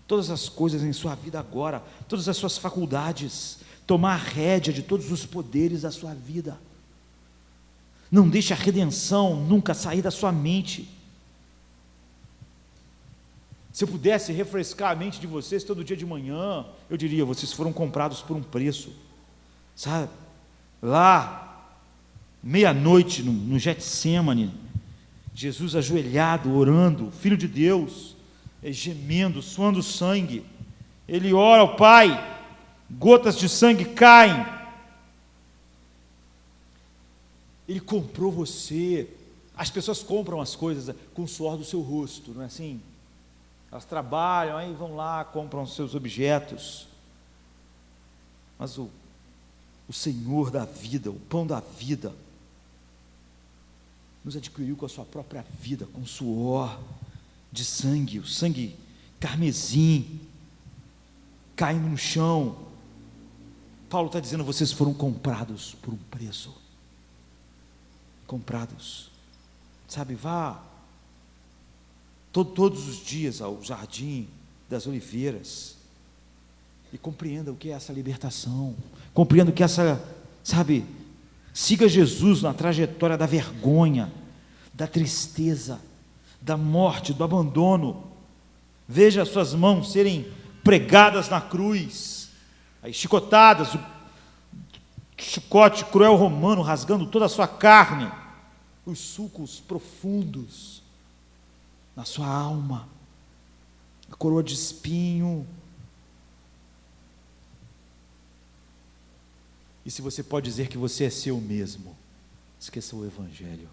todas as coisas em sua vida agora, todas as suas faculdades, tomar a rédea de todos os poderes da sua vida. Não deixe a redenção nunca sair da sua mente. Se eu pudesse refrescar a mente de vocês todo dia de manhã, eu diria: vocês foram comprados por um preço, sabe? Lá, meia-noite, no Getsêmani, Jesus ajoelhado, orando, Filho de Deus, gemendo, suando sangue, Ele ora ao Pai, gotas de sangue caem. Ele comprou você. As pessoas compram as coisas com o suor do seu rosto, não é assim? Elas trabalham, aí vão lá, compram os seus objetos. Mas o Senhor da vida, o pão da vida, nos adquiriu com a sua própria vida, com suor de sangue, o sangue carmesim, caindo no chão. Paulo está dizendo: vocês foram comprados por um preço. Comprados. Sabe, vá todos os dias ao Jardim das Oliveiras e compreenda o que é essa libertação, compreenda o que é essa, sabe, siga Jesus na trajetória da vergonha, da tristeza, da morte, do abandono. Veja as suas mãos serem pregadas na cruz, aí chicotadas, o chicote cruel romano rasgando toda a sua carne, os sulcos profundos na sua alma, a coroa de espinho. E se você pode dizer que você é seu mesmo, esqueça o Evangelho.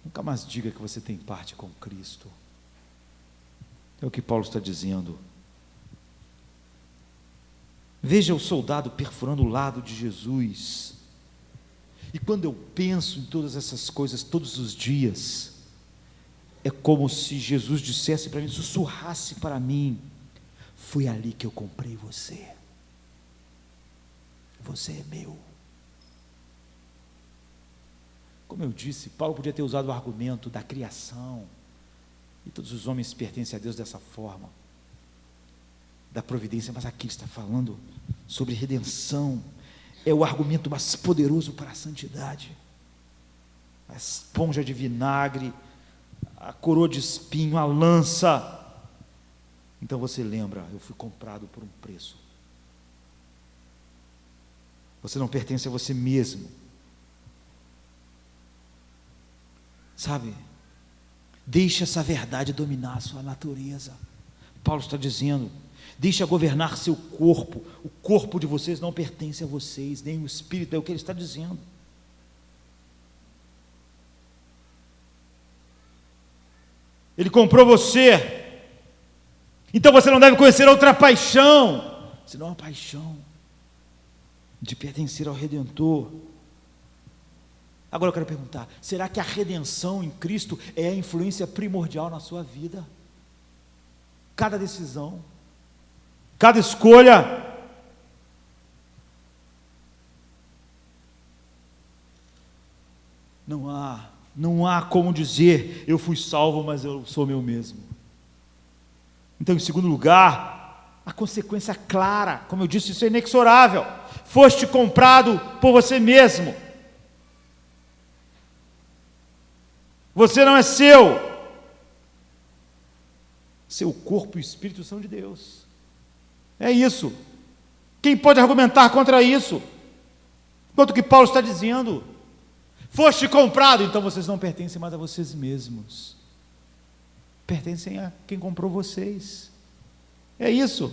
Nunca mais diga que você tem parte com Cristo. É o que Paulo está dizendo. Veja o soldado perfurando o lado de Jesus. E quando eu penso em todas essas coisas todos os dias, é como se Jesus dissesse para mim, sussurrasse para mim: foi ali que eu comprei você. Você é meu. Como eu disse, Paulo podia ter usado o argumento da criação, e todos os homens pertencem a Deus dessa forma, da providência, mas aqui ele está falando sobre redenção. É o argumento mais poderoso para a santidade. A esponja de vinagre, a coroa de espinho, a lança. Então você lembra: eu fui comprado por um preço. Você não pertence a você mesmo. Sabe? Deixe essa verdade dominar a sua natureza. Paulo está dizendo: deixa governar seu corpo. O corpo de vocês não pertence a vocês, nem o espírito, é o que ele está dizendo. Ele comprou você. Então você não deve conhecer outra paixão, senão a paixão de pertencer ao Redentor. Agora eu quero perguntar: será que a redenção em Cristo é a influência primordial na sua vida? cada decisão, cada escolha. Não há como dizer, eu fui salvo, mas eu sou meu mesmo. Então, em segundo lugar, a consequência clara, como eu disse, isso é inexorável. Foste comprado por você mesmo. Você não é seu. Seu corpo e espírito são de Deus. É isso. Quem pode argumentar contra isso? Quanto que Paulo está dizendo? Foste comprado, então vocês não pertencem mais a vocês mesmos. Pertencem a quem comprou vocês. É isso.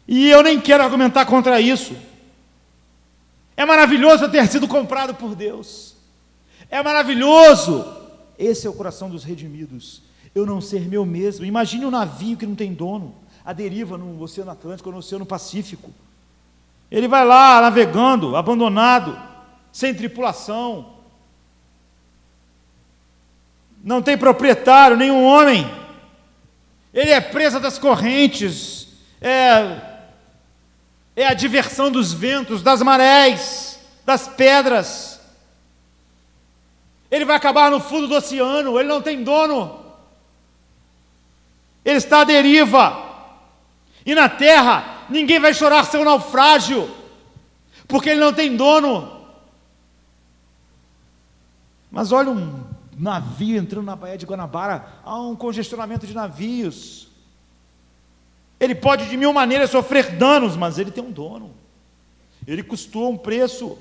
E eu nem quero argumentar contra isso. É maravilhoso eu ter sido comprado por Deus. É maravilhoso. Esse é o coração dos redimidos. Eu não ser meu mesmo. Imagine um navio que não tem dono, à deriva no Oceano Atlântico ou no Oceano Pacífico. Ele vai lá navegando, abandonado, sem tripulação. Não tem proprietário, nenhum homem. Ele é presa das correntes, é a diversão dos ventos, das marés, das pedras. Ele vai acabar no fundo do oceano, ele não tem dono. Ele está à deriva. E na terra, ninguém vai chorar seu naufrágio, porque ele não tem dono. Mas olha um navio entrando na Baía de Guanabara, há um congestionamento de navios. Ele pode de mil maneiras sofrer danos, mas ele tem um dono. Ele custou um preço.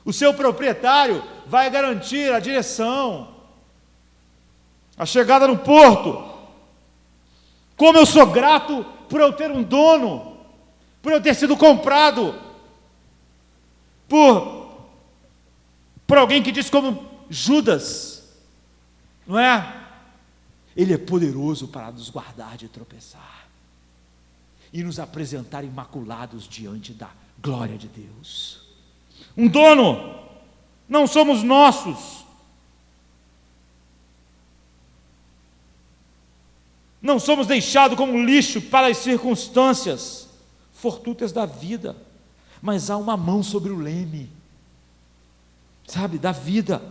O seu proprietário vai garantir a direção, a chegada no porto. Como eu sou grato por eu ter um dono, por eu ter sido comprado, por alguém que diz como Judas, não é? Ele é poderoso para nos guardar de tropeçar e nos apresentar imaculados diante da glória de Deus. Um dono, não somos nossos. Não somos deixados como lixo para as circunstâncias fortuitas da vida, mas há uma mão sobre o leme, sabe, da vida.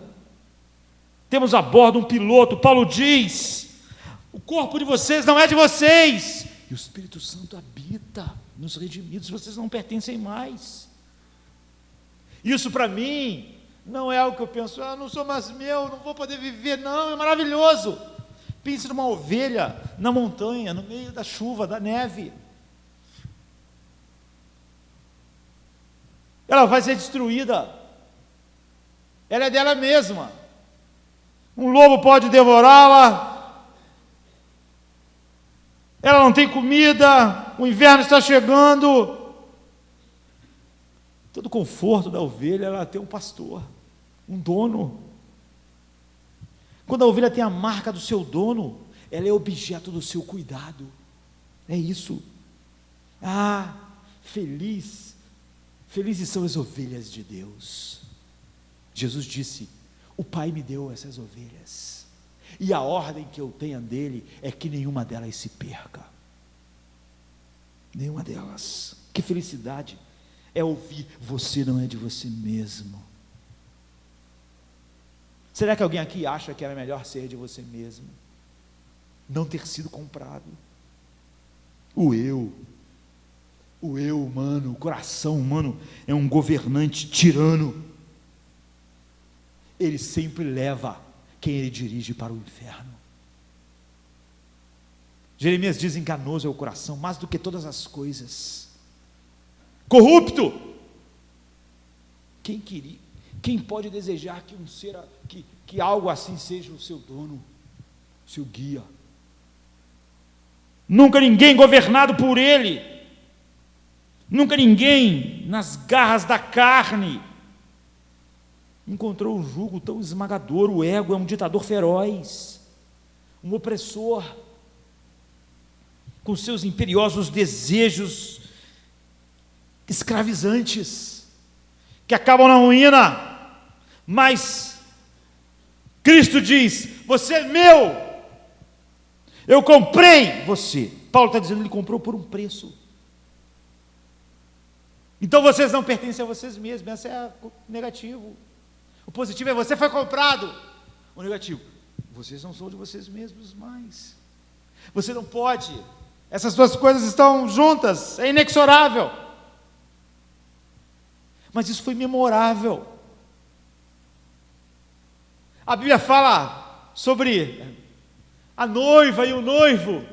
Temos a bordo um piloto. Paulo diz: o corpo de vocês não é de vocês, e o Espírito Santo habita nos redimidos, vocês não pertencem mais. Isso para mim não é algo que eu penso, não sou mais meu, não vou poder viver, não, é maravilhoso. Pense numa ovelha na montanha, no meio da chuva, da neve. Ela vai ser destruída. Ela é dela mesma. Um lobo pode devorá-la. Ela não tem comida. O inverno está chegando. Todo o conforto da ovelha, ela tem um pastor, um dono. Quando a ovelha tem a marca do seu dono, ela é objeto do seu cuidado. É isso. Felizes são as ovelhas de Deus. Jesus disse: o Pai me deu essas ovelhas, e a ordem que eu tenho dele é que nenhuma delas se perca. Nenhuma delas. Que felicidade é ouvir: você não é de você mesmo. Será que alguém aqui acha que era melhor ser de você mesmo? Não ter sido comprado? O eu humano, o coração humano é um governante tirano. Ele sempre leva quem ele dirige para o inferno. Jeremias diz: enganoso é o coração, mais do que todas as coisas. Corrupto. Quem pode desejar que que algo assim seja o seu dono, o seu guia? Nunca ninguém governado por ele, nunca ninguém nas garras da carne encontrou um jugo tão esmagador. O ego é um ditador feroz, um opressor, com seus imperiosos desejos escravizantes, que acabam na ruína. Mas Cristo diz: você é meu, Eu comprei você. Paulo está dizendo que ele comprou por um preço. Então vocês não pertencem a vocês mesmos. Esse é o negativo. O positivo é você foi comprado. O negativo, vocês não são de vocês mesmos mais. Você não pode. Essas duas coisas estão juntas. É inexorável. Mas isso foi memorável. A Bíblia fala sobre a noiva e o noivo.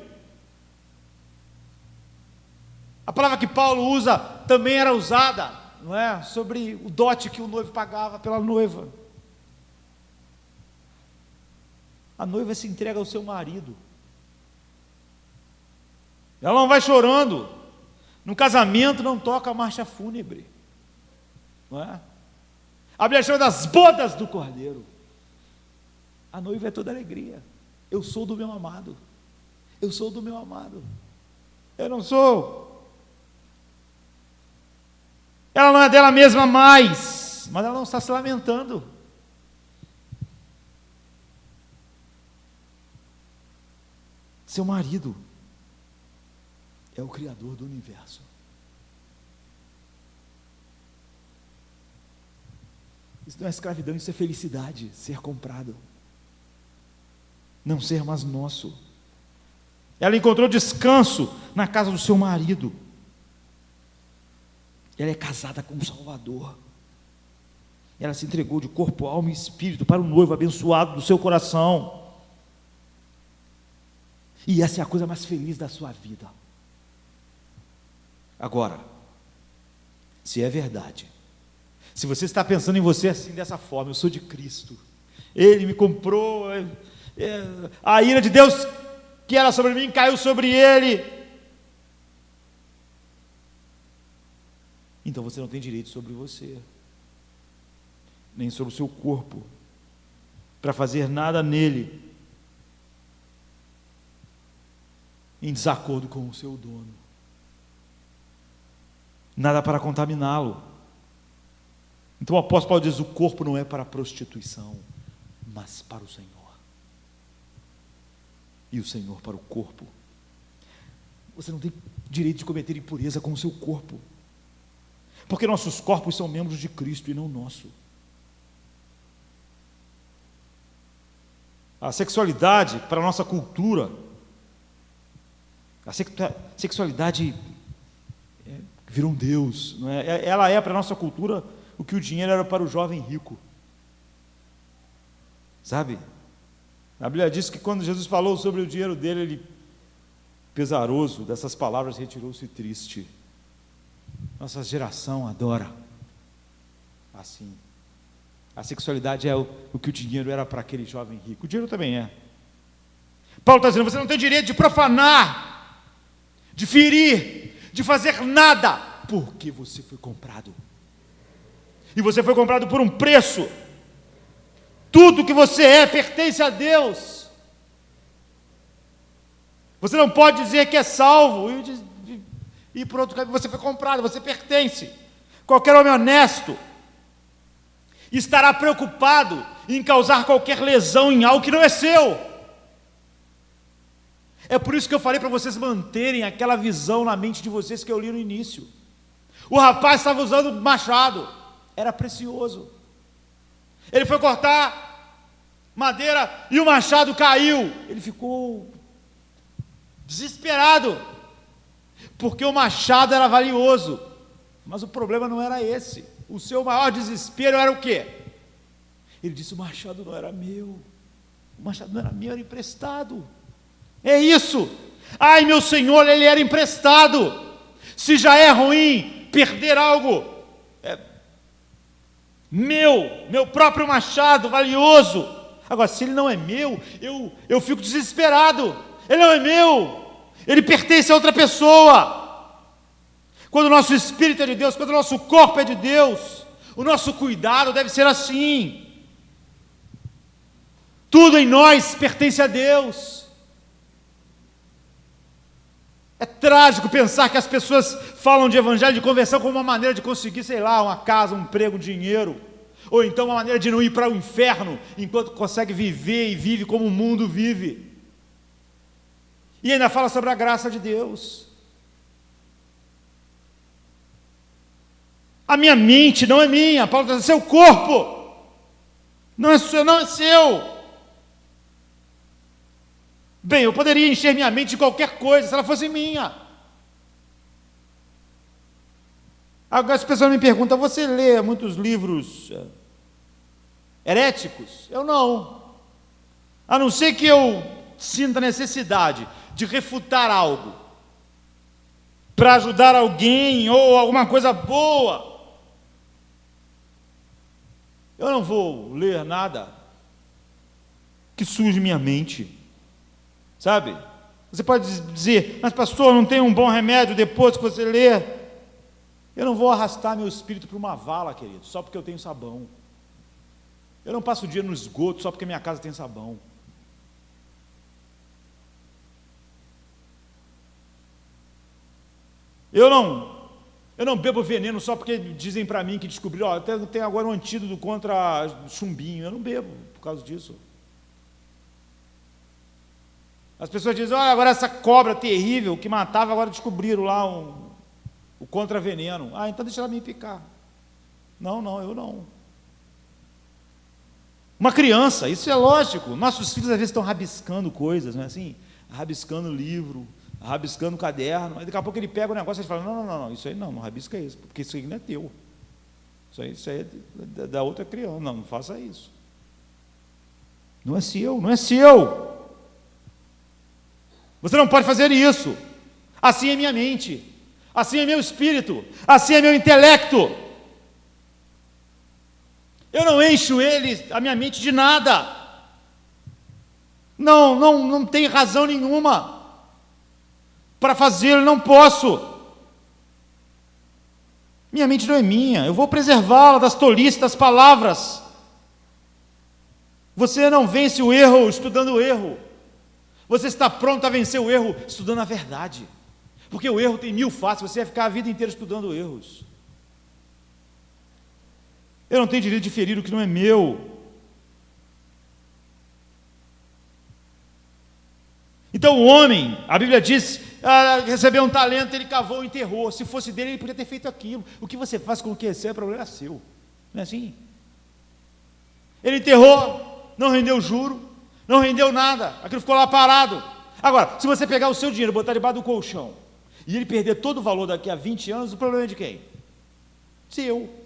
A palavra que Paulo usa também era usada, não é? Sobre o dote que o noivo pagava pela noiva. A noiva se entrega ao seu marido. Ela não vai chorando. No casamento não toca a marcha fúnebre, não é? A Bíblia chama das bodas do Cordeiro. A noiva é toda alegria. Eu sou do meu amado. Eu sou do meu amado. Eu não sou. Ela não é dela mesma mais, mas ela não está se lamentando. Seu marido é o Criador do universo. Isso não é escravidão, isso é felicidade, ser comprado. Não ser mais nosso. Ela encontrou descanso na casa do seu marido. Ela é casada com o Salvador. Ela se entregou de corpo, alma e espírito para o noivo abençoado do seu coração. E essa é a coisa mais feliz da sua vida. Agora, se é verdade, se você está pensando em você assim, dessa forma, eu sou de Cristo, Ele me comprou, a ira de Deus que era sobre mim caiu sobre Ele, então você não tem direito sobre você, nem sobre o seu corpo, para fazer nada nele em desacordo com o seu dono, nada para contaminá-lo. Então o apóstolo Paulo diz: o corpo não é para a prostituição, mas para o Senhor, e o Senhor para o corpo. Você não tem direito de cometer impureza com o seu corpo, porque nossos corpos são membros de Cristo e não nosso. A sexualidade, para a nossa cultura, a sexualidade virou um Deus, não é? Ela é para a nossa cultura o que o dinheiro era para o jovem rico, sabe? A Bíblia diz que quando Jesus falou sobre o dinheiro dele, ele, pesaroso dessas palavras, retirou-se triste. Nossa geração adora assim. A sexualidade é o que o dinheiro era para aquele jovem rico. O dinheiro também é. Paulo está dizendo: você não tem direito de profanar, de ferir, de fazer nada, porque você foi comprado. E você foi comprado por um preço. Tudo que você é pertence a Deus. Você não pode dizer que é salvo e ir por outro caminho. Você foi comprado, você pertence. Qualquer homem honesto estará preocupado em causar qualquer lesão em algo que não é seu. É por isso que eu falei para vocês manterem aquela visão na mente de vocês que eu li no início. O rapaz estava usando machado, era precioso. Ele foi cortar madeira e o machado caiu. Ele ficou desesperado, porque o machado era valioso. Mas o problema não era esse. O seu maior desespero era o quê? Ele disse: o machado não era meu. O machado não era meu, era emprestado. É isso. Ai, meu Senhor, ele era emprestado. Se já é ruim perder algo meu próprio machado valioso, agora se ele não é meu, eu fico desesperado. Ele não é meu, ele pertence a outra pessoa. Quando o nosso espírito é de Deus, quando o nosso corpo é de Deus, o nosso cuidado deve ser assim. Tudo em nós pertence a Deus. É trágico pensar que as pessoas falam de evangelho, de conversão, como uma maneira de conseguir, sei lá, uma casa, um emprego, um dinheiro, ou então uma maneira de não ir para o inferno, enquanto consegue viver e vive como o mundo vive. E ainda fala sobre a graça de Deus. A minha mente não é minha. Paulo está dizendo, seu corpo não é seu, não é seu. Bem, eu poderia encher minha mente de qualquer coisa se ela fosse minha. Agora as pessoas me perguntam, você lê muitos livros heréticos? Eu não. A não ser que eu sinta necessidade de refutar algo, para ajudar alguém, ou alguma coisa boa, eu não vou ler nada que suje minha mente, sabe? Você pode dizer, mas pastor, não tem um bom remédio depois que você lê? Eu não vou arrastar meu espírito para uma vala, querido, só porque eu tenho sabão. Eu não passo o dia no esgoto só porque minha casa tem sabão. Eu não bebo veneno só porque dizem para mim que descobriram, tem agora um antídoto contra chumbinho. Eu não bebo por causa disso. As pessoas dizem, olha, agora essa cobra terrível que matava, agora descobriram lá o contra-veneno. Ah, então deixa ela me picar. Não, eu não. Uma criança, isso é lógico. Nossos filhos às vezes estão rabiscando coisas, não é assim? Rabiscando livro, rabiscando caderno, aí daqui a pouco ele pega o negócio e fala, não, isso aí não rabisca isso, porque isso aí não é teu. Isso aí é da outra criança, não faça isso. Não é seu. Você não pode fazer isso. Assim é minha mente, assim é meu espírito, assim é meu intelecto. Eu não encho a minha mente de nada. Não tem razão nenhuma para fazê-lo, não posso. Minha mente não é minha, eu vou preservá-la das tolices das palavras. Você não vence o erro estudando o erro. Você está pronto a vencer o erro estudando a verdade. Porque o erro tem 1000 faces, você vai ficar a vida inteira estudando erros. Eu não tenho direito de ferir o que não é meu. Então o homem, a Bíblia diz, recebeu um talento, ele cavou e enterrou. Se fosse dele, ele podia ter feito aquilo. O que você faz com o que recebe, é problema seu. Não é assim? Ele enterrou, não rendeu juro, não rendeu nada, aquilo ficou lá parado. Agora, se você pegar o seu dinheiro e botar debaixo do colchão, e ele perder todo o valor daqui a 20 anos, o problema é de quem? Seu.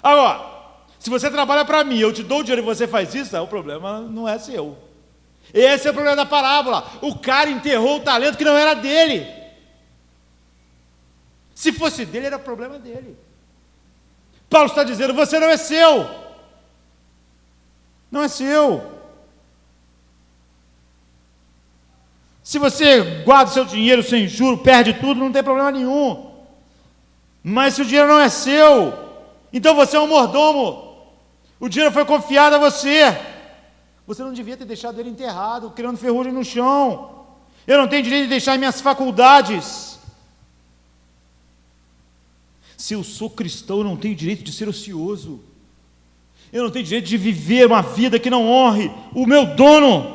Agora, se você trabalha para mim, eu te dou o dinheiro e você faz isso, o problema não é seu. Esse é o problema da parábola. O cara enterrou o talento que não era dele. Se fosse dele, era problema dele. Paulo está dizendo, você não é seu. Não é seu. Se você guarda o seu dinheiro sem juro, perde tudo, não tem problema nenhum. Mas se o dinheiro não é seu, então você é um mordomo. O dinheiro foi confiado a você. Você não devia ter deixado ele enterrado, criando ferrugem no chão. Eu não tenho direito de deixar minhas faculdades. Se eu sou cristão, eu não tenho direito de ser ocioso. Eu não tenho direito de viver uma vida que não honre o meu dono.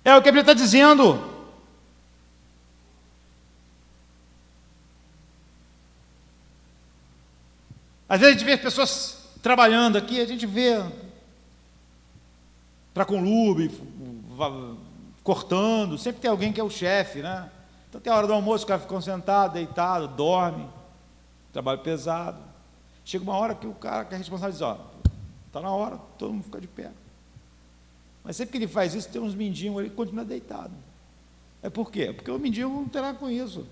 É o que a Bíblia está dizendo. Às vezes a gente vê pessoas trabalhando aqui, a gente vê para conlume, cortando, sempre tem alguém que é o chefe, né? Então tem a hora do almoço, o cara fica sentado, deitado, dorme, trabalho pesado. Chega uma hora que o cara que é responsável diz, está na hora, todo mundo fica de pé. Mas sempre que ele faz isso, tem uns mendigos, ele continua deitado. É por quê? Porque o mendigo não tem nada com isso.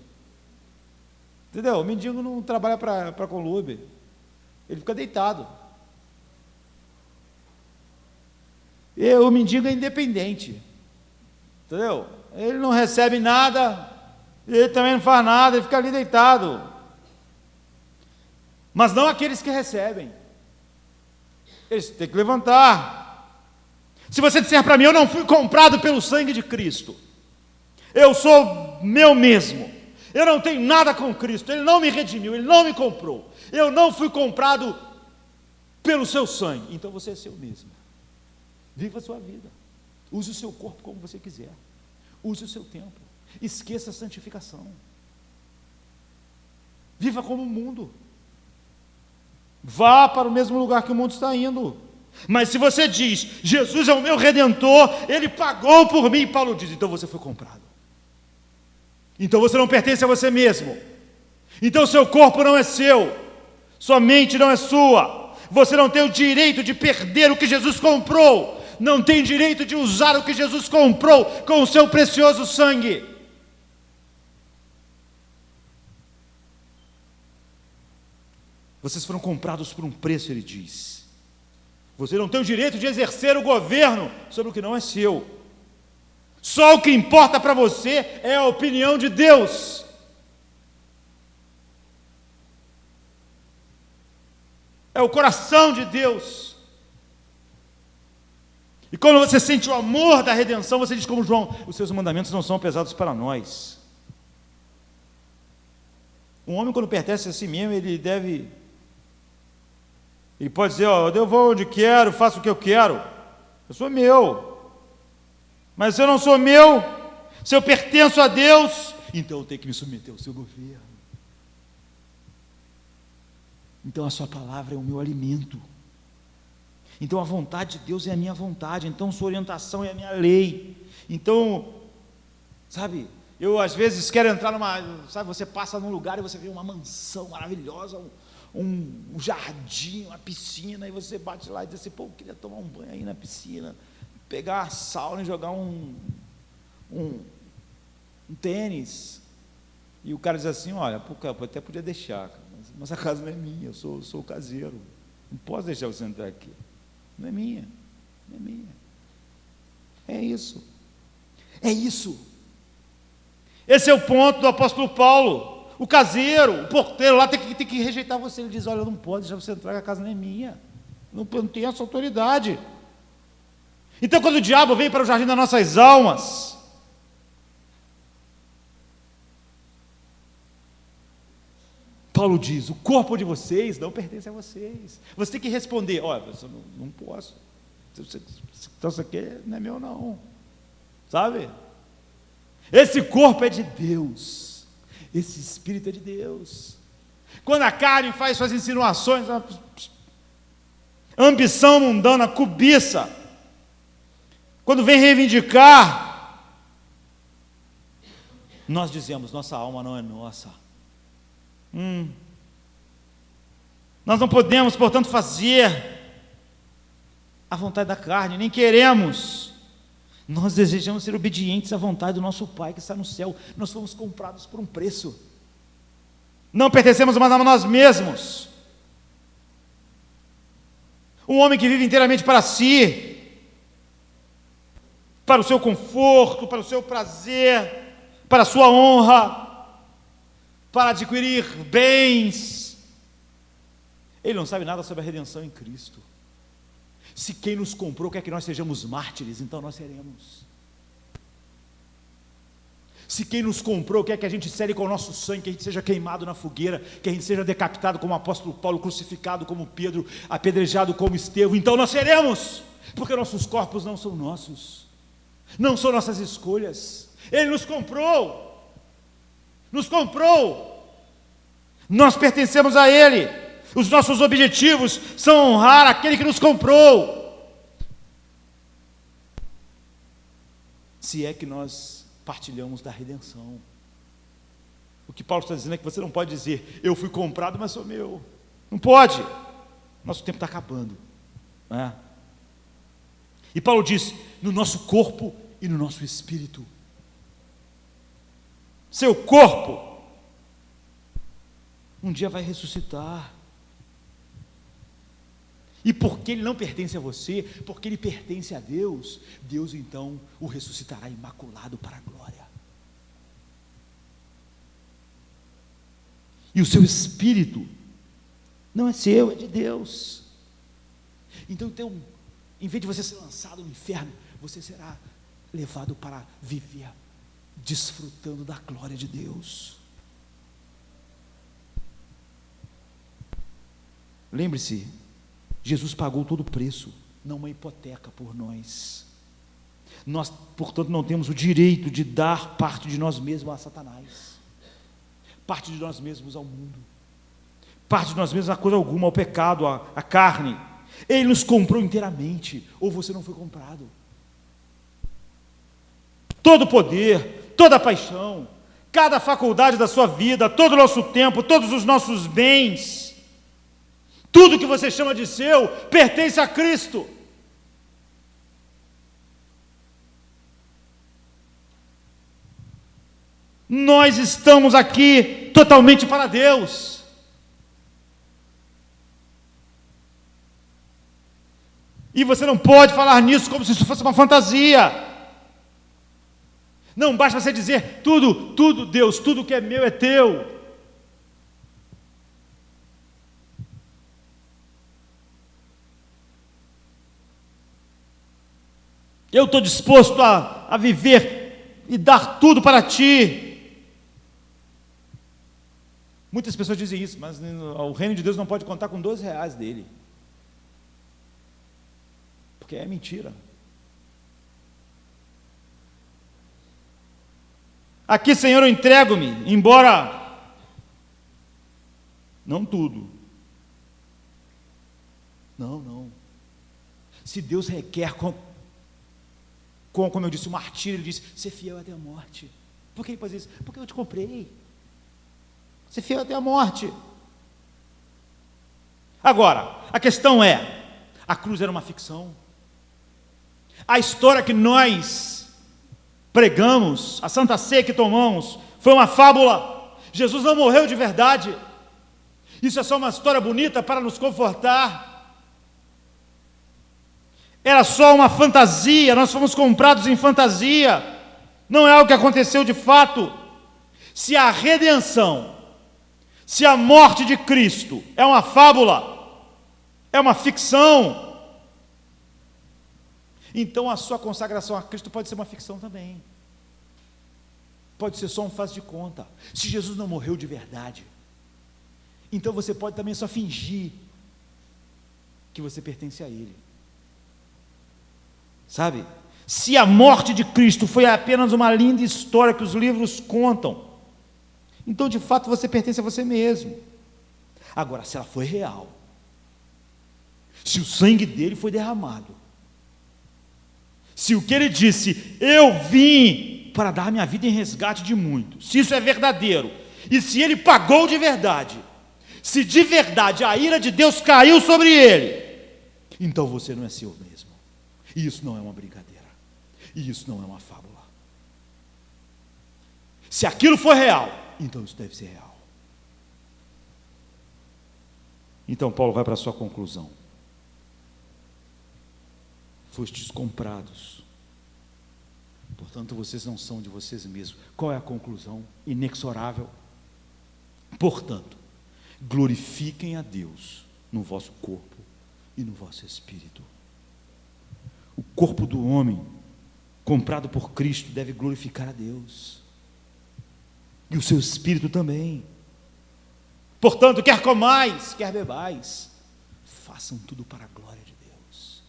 Entendeu? O mendigo não trabalha para conlume. Ele fica deitado. E o mendigo é independente. Entendeu? Ele não recebe nada, ele também não faz nada, ele fica ali deitado. Mas não aqueles que recebem. Eles têm que levantar. Se você disser para mim, eu não fui comprado pelo sangue de Cristo, eu sou meu mesmo, eu não tenho nada com Cristo, Ele não me redimiu, Ele não me comprou, eu não fui comprado pelo seu sangue, então você é seu mesmo. Viva a sua vida. Use o seu corpo como você quiser. Use o seu tempo. Esqueça a santificação. Viva como o mundo. Vá para o mesmo lugar que o mundo está indo. Mas se você diz, Jesus é o meu Redentor, Ele pagou por mim, Paulo diz, então você foi comprado. Então você não pertence a você mesmo. Então seu corpo não é seu. Sua mente não é sua. Você não tem o direito de perder o que Jesus comprou. Não tem direito de usar o que Jesus comprou com o seu precioso sangue. Vocês foram comprados por um preço, ele diz. Você não tem o direito de exercer o governo sobre o que não é seu. Só o que importa para você é a opinião de Deus. É o coração de Deus. E quando você sente o amor da redenção, você diz como João, os seus mandamentos não são pesados para nós. Um homem, quando pertence a si mesmo, ele pode dizer, eu vou onde quero, faço o que eu quero. Eu sou meu. Mas se eu não sou meu, se eu pertenço a Deus, então eu tenho que me submeter ao seu governo. Então a sua palavra é o meu alimento. Então a vontade de Deus é a minha vontade. Então sua orientação é a minha lei. Então, sabe, eu às vezes quero entrar você passa num lugar e você vê uma mansão maravilhosa, um jardim, uma piscina, e você bate lá e diz assim, eu queria tomar um banho aí na piscina, pegar a sauna e jogar um tênis. E o cara diz assim, olha, eu até podia deixar, mas a casa não é minha, eu sou o caseiro, não posso deixar você entrar aqui, não é minha. É isso. Esse é o ponto do apóstolo Paulo. O caseiro, o porteiro lá tem que rejeitar você. Ele diz, olha, eu não posso deixar você entrar, a casa não é minha, não tenho essa autoridade. Então quando o diabo vem para o jardim das nossas almas, Paulo diz, o corpo de vocês não pertence a vocês. Você tem que responder, olha, eu não posso, então isso aqui não é meu não, sabe? Esse corpo é de Deus. Esse espírito é de Deus. Quando a carne faz suas insinuações, ambição mundana, cobiça, quando vem reivindicar, nós dizemos, nossa alma não é nossa. Nós não podemos, portanto, fazer a vontade da carne, nem queremos. Nós desejamos ser obedientes à vontade do nosso Pai que está no céu. Nós fomos comprados por um preço. Não pertencemos mais a nós mesmos. Um homem que vive inteiramente para si, para o seu conforto, para o seu prazer, para a sua honra, para adquirir bens, ele não sabe nada sobre a redenção em Cristo. Se quem nos comprou quer que nós sejamos mártires, então nós seremos. Se quem nos comprou quer que a gente cele com o nosso sangue, que a gente seja queimado na fogueira, que a gente seja decapitado como o apóstolo Paulo, crucificado como Pedro, apedrejado como Estevão, então nós seremos, porque nossos corpos não são nossos, não são nossas escolhas. Ele nos comprou, nós pertencemos a Ele. Os nossos objetivos são honrar aquele que nos comprou. Se é que nós partilhamos da redenção. O que Paulo está dizendo é que você não pode dizer, eu fui comprado, mas sou meu. Não pode. Nosso tempo está acabando. Né? E Paulo diz, no nosso corpo e no nosso espírito. Seu corpo um dia vai ressuscitar. E porque ele não pertence a você, porque ele pertence a Deus, Deus então o ressuscitará imaculado para a glória. E o seu espírito não é seu, é de Deus. Então, em vez de você ser lançado no inferno, você será levado para viver desfrutando da glória de Deus. Lembre-se, Jesus pagou todo o preço, não uma hipoteca por nós. Nós, portanto, não temos o direito de dar parte de nós mesmos a Satanás, parte de nós mesmos ao mundo, parte de nós mesmos a coisa alguma, ao pecado, à carne. Ele nos comprou inteiramente, ou você não foi comprado. Todo o poder, toda a paixão, cada faculdade da sua vida, todo o nosso tempo, todos os nossos bens, tudo que você chama de seu, pertence a Cristo. Nós estamos aqui totalmente para Deus. E você não pode falar nisso como se isso fosse uma fantasia. Não basta você dizer, tudo, Deus, tudo que é meu é teu. Eu estou disposto a viver e dar tudo para ti. Muitas pessoas dizem isso, mas o reino de Deus não pode contar com 12 reais dele. Porque é mentira. Aqui, Senhor, eu entrego-me, embora não tudo. Não. Se Deus requer, como eu disse, o martírio, ele disse, ser fiel até a morte. Por que ele faz isso? Porque eu te comprei. Ser fiel até a morte. Agora, a questão é, a cruz era uma ficção. A história que nós pregamos, a Santa Ceia que tomamos, foi uma fábula. Jesus não morreu de verdade. Isso é só uma história bonita para nos confortar. Era só uma fantasia, nós fomos comprados em fantasia. Não é algo que aconteceu de fato. Se a redenção, se a morte de Cristo é uma fábula, é uma ficção, então a sua consagração a Cristo pode ser uma ficção também. Pode ser só um faz de conta. Se Jesus não morreu de verdade, então você pode também só fingir que você pertence a Ele. Sabe? Se a morte de Cristo foi apenas uma linda história que os livros contam, então de fato você pertence a você mesmo. Agora, se ela foi real, se o sangue dele foi derramado, se o que ele disse, eu vim para dar minha vida em resgate de muitos, se isso é verdadeiro, e se ele pagou de verdade, se de verdade a ira de Deus caiu sobre ele, então você não é seu mesmo. E isso não é uma brincadeira, e isso não é uma fábula. Se aquilo for real, então isso deve ser real. Então Paulo vai para a sua conclusão. Fostes comprados, portanto vocês não são de vocês mesmos. Qual é a conclusão? Inexorável. Portanto, glorifiquem a Deus no vosso corpo e no vosso espírito. O corpo do homem, comprado por Cristo, deve glorificar a Deus, e o seu espírito também. Portanto, quer comais, quer bebais, façam tudo para a glória de Deus,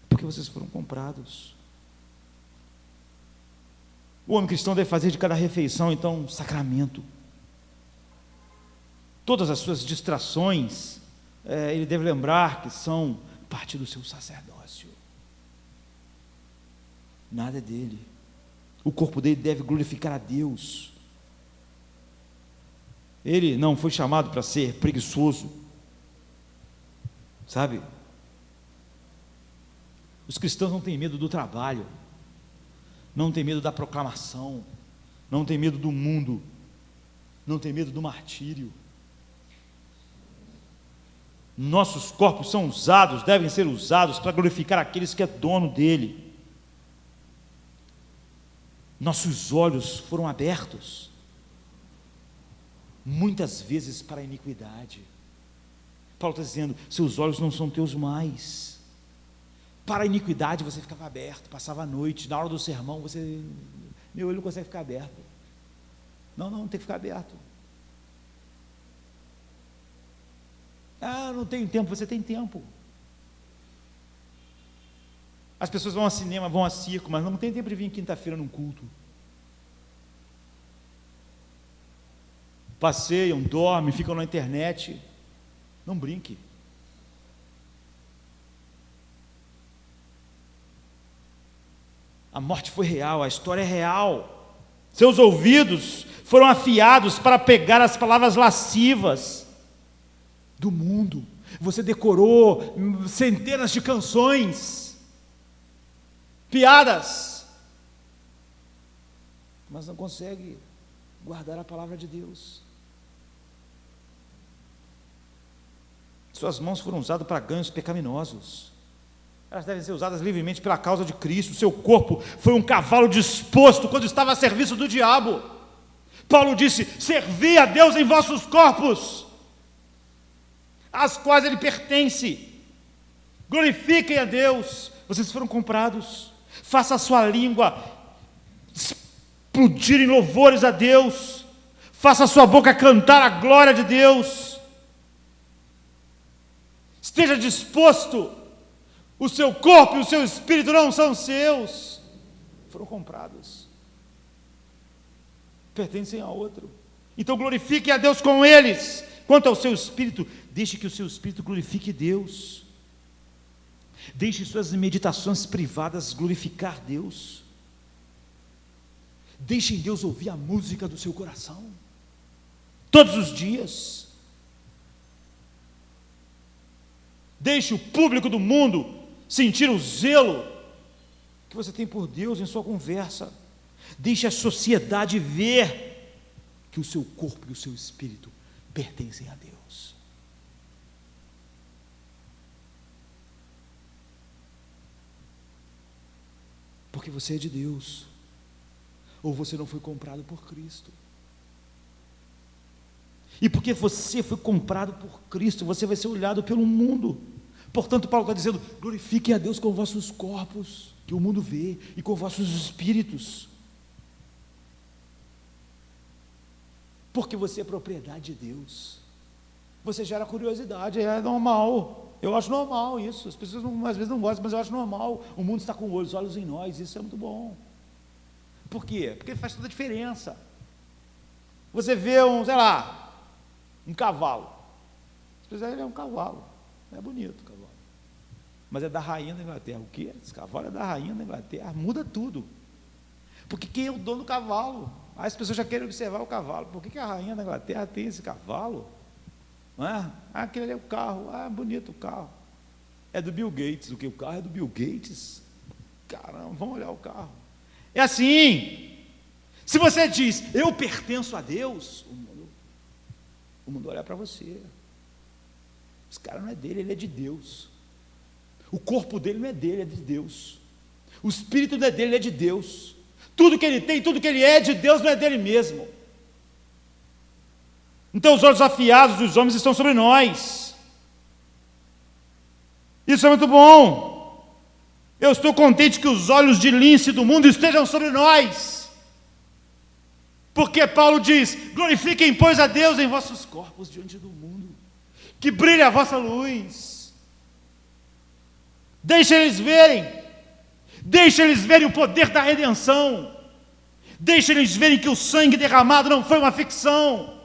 porque vocês foram comprados. O homem cristão deve fazer de cada refeição, então, um sacramento. Todas as suas distrações, ele deve lembrar que são parte do seu sacerdócio. Nada é dele. O corpo dele deve glorificar a Deus. Ele não foi chamado para ser preguiçoso, sabe? Os cristãos não têm medo do trabalho, não têm medo da proclamação, não têm medo do mundo, não têm medo do martírio. Nossos corpos são usados, devem ser usados para glorificar aqueles que é dono dele. Nossos olhos foram abertos, muitas vezes para a iniquidade. Paulo está dizendo, seus olhos não são teus mais. Para a iniquidade você ficava aberto, passava a noite, na hora do sermão você, meu olho não consegue ficar aberto. Não tem que ficar aberto. Ah, não tenho tempo. Você tem tempo. As pessoas vão ao cinema, vão a circo, mas não tem tempo de vir quinta-feira num culto. Passeiam, dormem, ficam na internet. Não brinque. A morte foi real, a história é real. Seus ouvidos foram afiados para pegar as palavras lascivas do mundo. Você decorou centenas de canções, piadas, mas não consegue guardar a palavra de Deus. Suas mãos foram usadas para ganhos pecaminosos. Elas devem ser usadas livremente pela causa de Cristo. Seu corpo foi um cavalo disposto quando estava a serviço do diabo. Paulo disse: servi a Deus em vossos corpos, às quais Ele pertence. Glorifiquem a Deus. Vocês foram comprados. Faça a sua língua explodir em louvores a Deus. Faça a sua boca cantar a glória de Deus. Esteja disposto. O seu corpo e o seu espírito não são seus. Foram comprados. Pertencem a outro. Então glorifique a Deus com eles. Quanto ao seu espírito, deixe que o seu espírito glorifique Deus. Deixe suas meditações privadas glorificar Deus. Deixe em Deus ouvir a música do seu coração. Todos os dias. Deixe o público do mundo sentir o zelo que você tem por Deus em sua conversa. Deixe a sociedade ver que o seu corpo e o seu espírito pertencem a Deus. Porque você é de Deus, ou você não foi comprado por Cristo. E porque você foi comprado por Cristo, você vai ser olhado pelo mundo. Portanto, Paulo está dizendo: glorifiquem a Deus com vossos corpos, que o mundo vê, e com vossos espíritos. Porque você é propriedade de Deus. Você gera curiosidade, é normal. Eu acho normal isso. As pessoas às vezes não gostam, mas eu acho normal. O mundo está com os olhos em nós, isso é muito bom. Por quê? Porque faz toda a diferença. Você vê um cavalo. As pessoas dizem: é um cavalo. É bonito o cavalo. Mas é da rainha da Inglaterra. O quê? Esse cavalo é da rainha da Inglaterra. Muda tudo. Porque quem é o dono do cavalo? As pessoas já querem observar o cavalo. Por que a rainha da Inglaterra tem esse cavalo? Não é? Aquele ali é o carro. Bonito o carro. É do Bill Gates. O que? O carro é do Bill Gates? Caramba, vamos olhar o carro. É assim. Se você diz: eu pertenço a Deus, o mundo olha para você. Esse cara não é dele, ele é de Deus. O corpo dele não é dele, é de Deus. O espírito não é dele, é de Deus. Tudo que ele tem, tudo que ele é de Deus, não é dele mesmo. Então os olhos afiados dos homens estão sobre nós. Isso é muito bom. Eu estou contente que os olhos de lince do mundo estejam sobre nós. Porque Paulo diz: glorifiquem, pois, a Deus em vossos corpos diante do mundo. Que brilhe a vossa luz. Deixe eles verem o poder da redenção, deixe eles verem que o sangue derramado não foi uma ficção,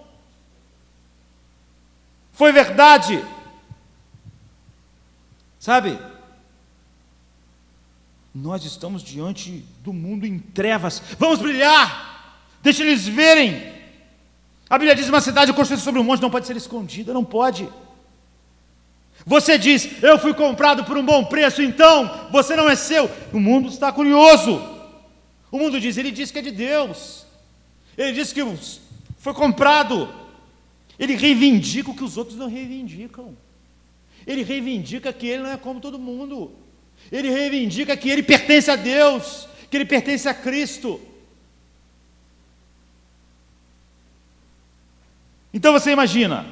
foi verdade. Sabe, nós estamos diante do mundo em trevas, vamos brilhar, deixe eles verem. A Bíblia diz: uma cidade construída sobre um monte não pode ser escondida, não pode. Você diz: eu fui comprado por um bom preço, então você não é seu. O mundo está curioso. O mundo diz: ele diz que é de Deus, ele diz que foi comprado. Ele reivindica o que os outros não reivindicam. Ele reivindica que ele não é como todo mundo. Ele reivindica que ele pertence a Deus, que ele pertence a Cristo. Então você imagina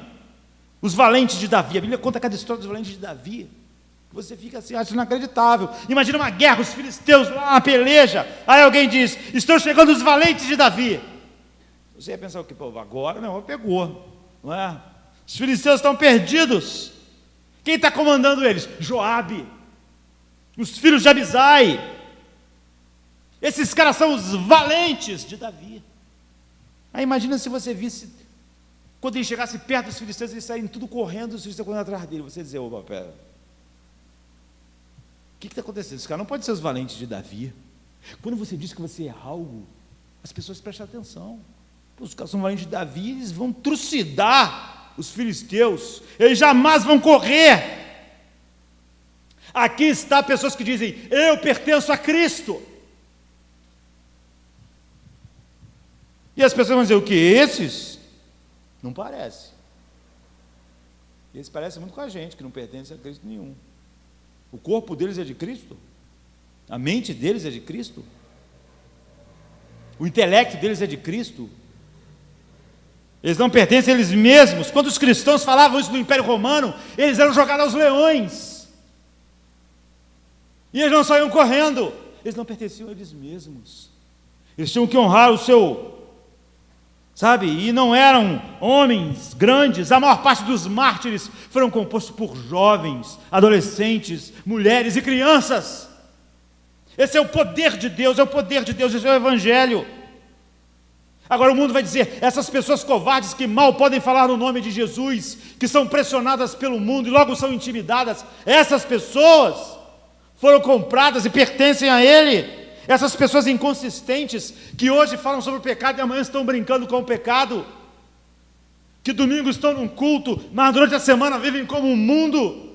os valentes de Davi. A Bíblia conta cada história dos valentes de Davi. Você fica assim, acha inacreditável. Imagina uma guerra, os filisteus lá, uma peleja. Aí alguém diz: estão chegando os valentes de Davi. Você ia pensar o que? Pô, agora não, pegou, não é? Os filisteus estão perdidos. Quem está comandando eles? Joabe. os filhos de Abisai. Esses caras são os valentes de Davi. Aí imagina se você visse, quando ele chegasse perto dos filisteus, eles saírem tudo correndo, os filisteus correndo atrás dele. Você dizer, opa, pera, o que está acontecendo? Esse cara não pode ser os valentes de Davi. Quando você diz que você é algo, as pessoas prestam atenção. Os caras são valentes de Davi, eles vão trucidar os filisteus, eles jamais vão correr. Aqui está pessoas que dizem, eu pertenço a Cristo. E as pessoas vão dizer, o que? Esses? Não parece. Eles parecem muito com a gente, que não pertence a Cristo nenhum. O corpo deles é de Cristo? A mente deles é de Cristo? O intelecto deles é de Cristo? Eles não pertencem a eles mesmos. Quando os cristãos falavam isso no Império Romano, eles eram jogados aos leões. E eles não saíam correndo. Eles não pertenciam a eles mesmos. Eles tinham que honrar o seu, sabe? E não eram homens grandes. A maior parte dos mártires foram compostos por jovens, adolescentes, mulheres e crianças. Esse é o poder de Deus, é o poder de Deus, esse é o Evangelho. Agora o mundo vai dizer, essas pessoas covardes que mal podem falar no nome de Jesus, que são pressionadas pelo mundo e logo são intimidadas, essas pessoas foram compradas e pertencem a Ele. Essas pessoas inconsistentes, que hoje falam sobre o pecado e amanhã estão brincando com o pecado, que domingo estão num culto, mas durante a semana vivem como um mundo.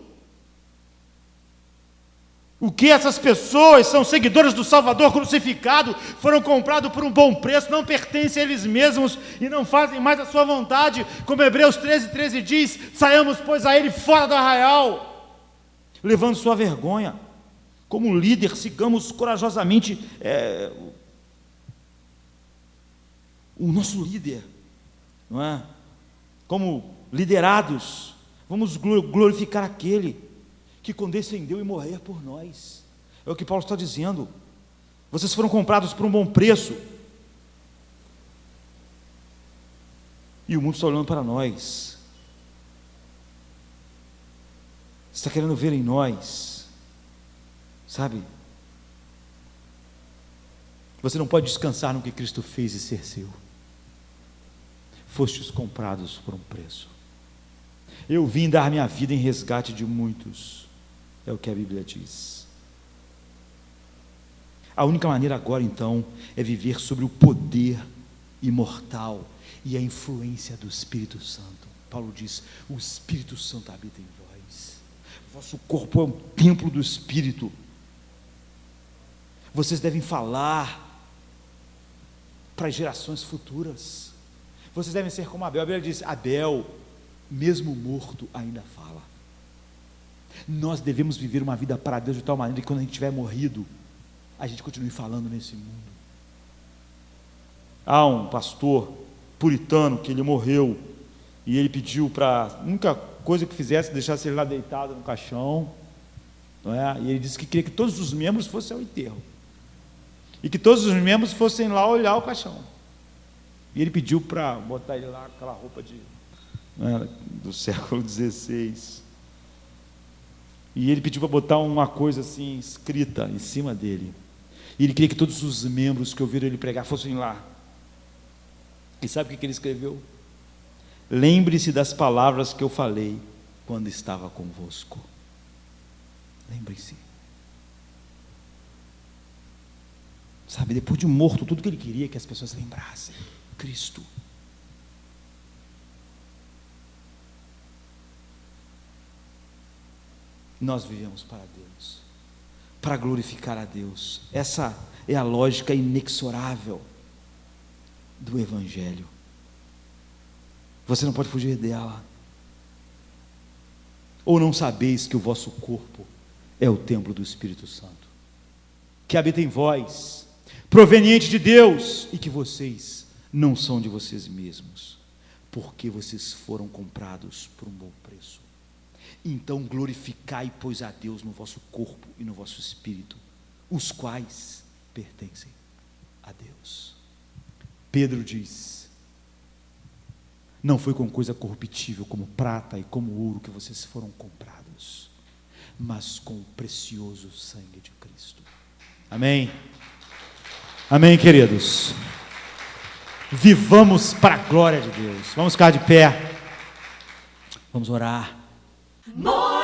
O que essas pessoas são seguidores do Salvador crucificado, foram comprados por um bom preço, não pertencem a eles mesmos e não fazem mais a sua vontade, como Hebreus 13:13 diz, saiamos pois a Ele fora do arraial, levando sua vergonha. Como líder, sigamos corajosamente o nosso líder, não é? Como liderados, vamos glorificar aquele que condescendeu e morrer por nós. É o que Paulo está dizendo. Vocês foram comprados por um bom preço. E o mundo está olhando para nós. Está querendo ver em nós, sabe? Você não pode descansar no que Cristo fez e ser seu. Fostes comprados por um preço. Eu vim dar minha vida em resgate de muitos. É o que a Bíblia diz. A única maneira agora, então, é viver sobre o poder imortal e a influência do Espírito Santo. Paulo diz, o Espírito Santo habita em vós. Vosso corpo é um templo do Espírito. Vocês devem falar para as gerações futuras. Vocês devem ser como Abel. A Bíblia diz, Abel, mesmo morto, ainda fala. Nós devemos viver uma vida para Deus de tal maneira que quando a gente tiver morrido, a gente continue falando nesse mundo. Há um pastor puritano que ele morreu e ele pediu para, a única coisa que fizesse, deixasse ele lá deitado no caixão, não é? E ele disse que queria que todos os membros fossem ao enterro e que todos os membros fossem lá olhar o caixão. E ele pediu para botar ele lá com aquela roupa do século XVI. E ele pediu para botar uma coisa assim, escrita em cima dele. E ele queria que todos os membros que ouviram ele pregar fossem lá. E sabe o que ele escreveu? Lembre-se das palavras que eu falei quando estava convosco. Lembre-se. Sabe, depois de morto, tudo que ele queria que as pessoas lembrassem. Cristo. Nós vivemos para Deus, para glorificar a Deus. Essa é a lógica inexorável do Evangelho. Você não pode fugir dela. Ou não sabeis que o vosso corpo é o templo do Espírito Santo, que habita em vós, proveniente de Deus, e que vocês não são de vocês mesmos, porque vocês foram comprados por um bom preço. Então glorificai, pois, a Deus no vosso corpo e no vosso espírito, os quais pertencem a Deus. Pedro diz, não foi com coisa corruptível como prata e como ouro que vocês foram comprados, mas com o precioso sangue de Cristo. Amém? Amém, queridos? Vivamos para a glória de Deus. Vamos ficar de pé. Vamos orar. More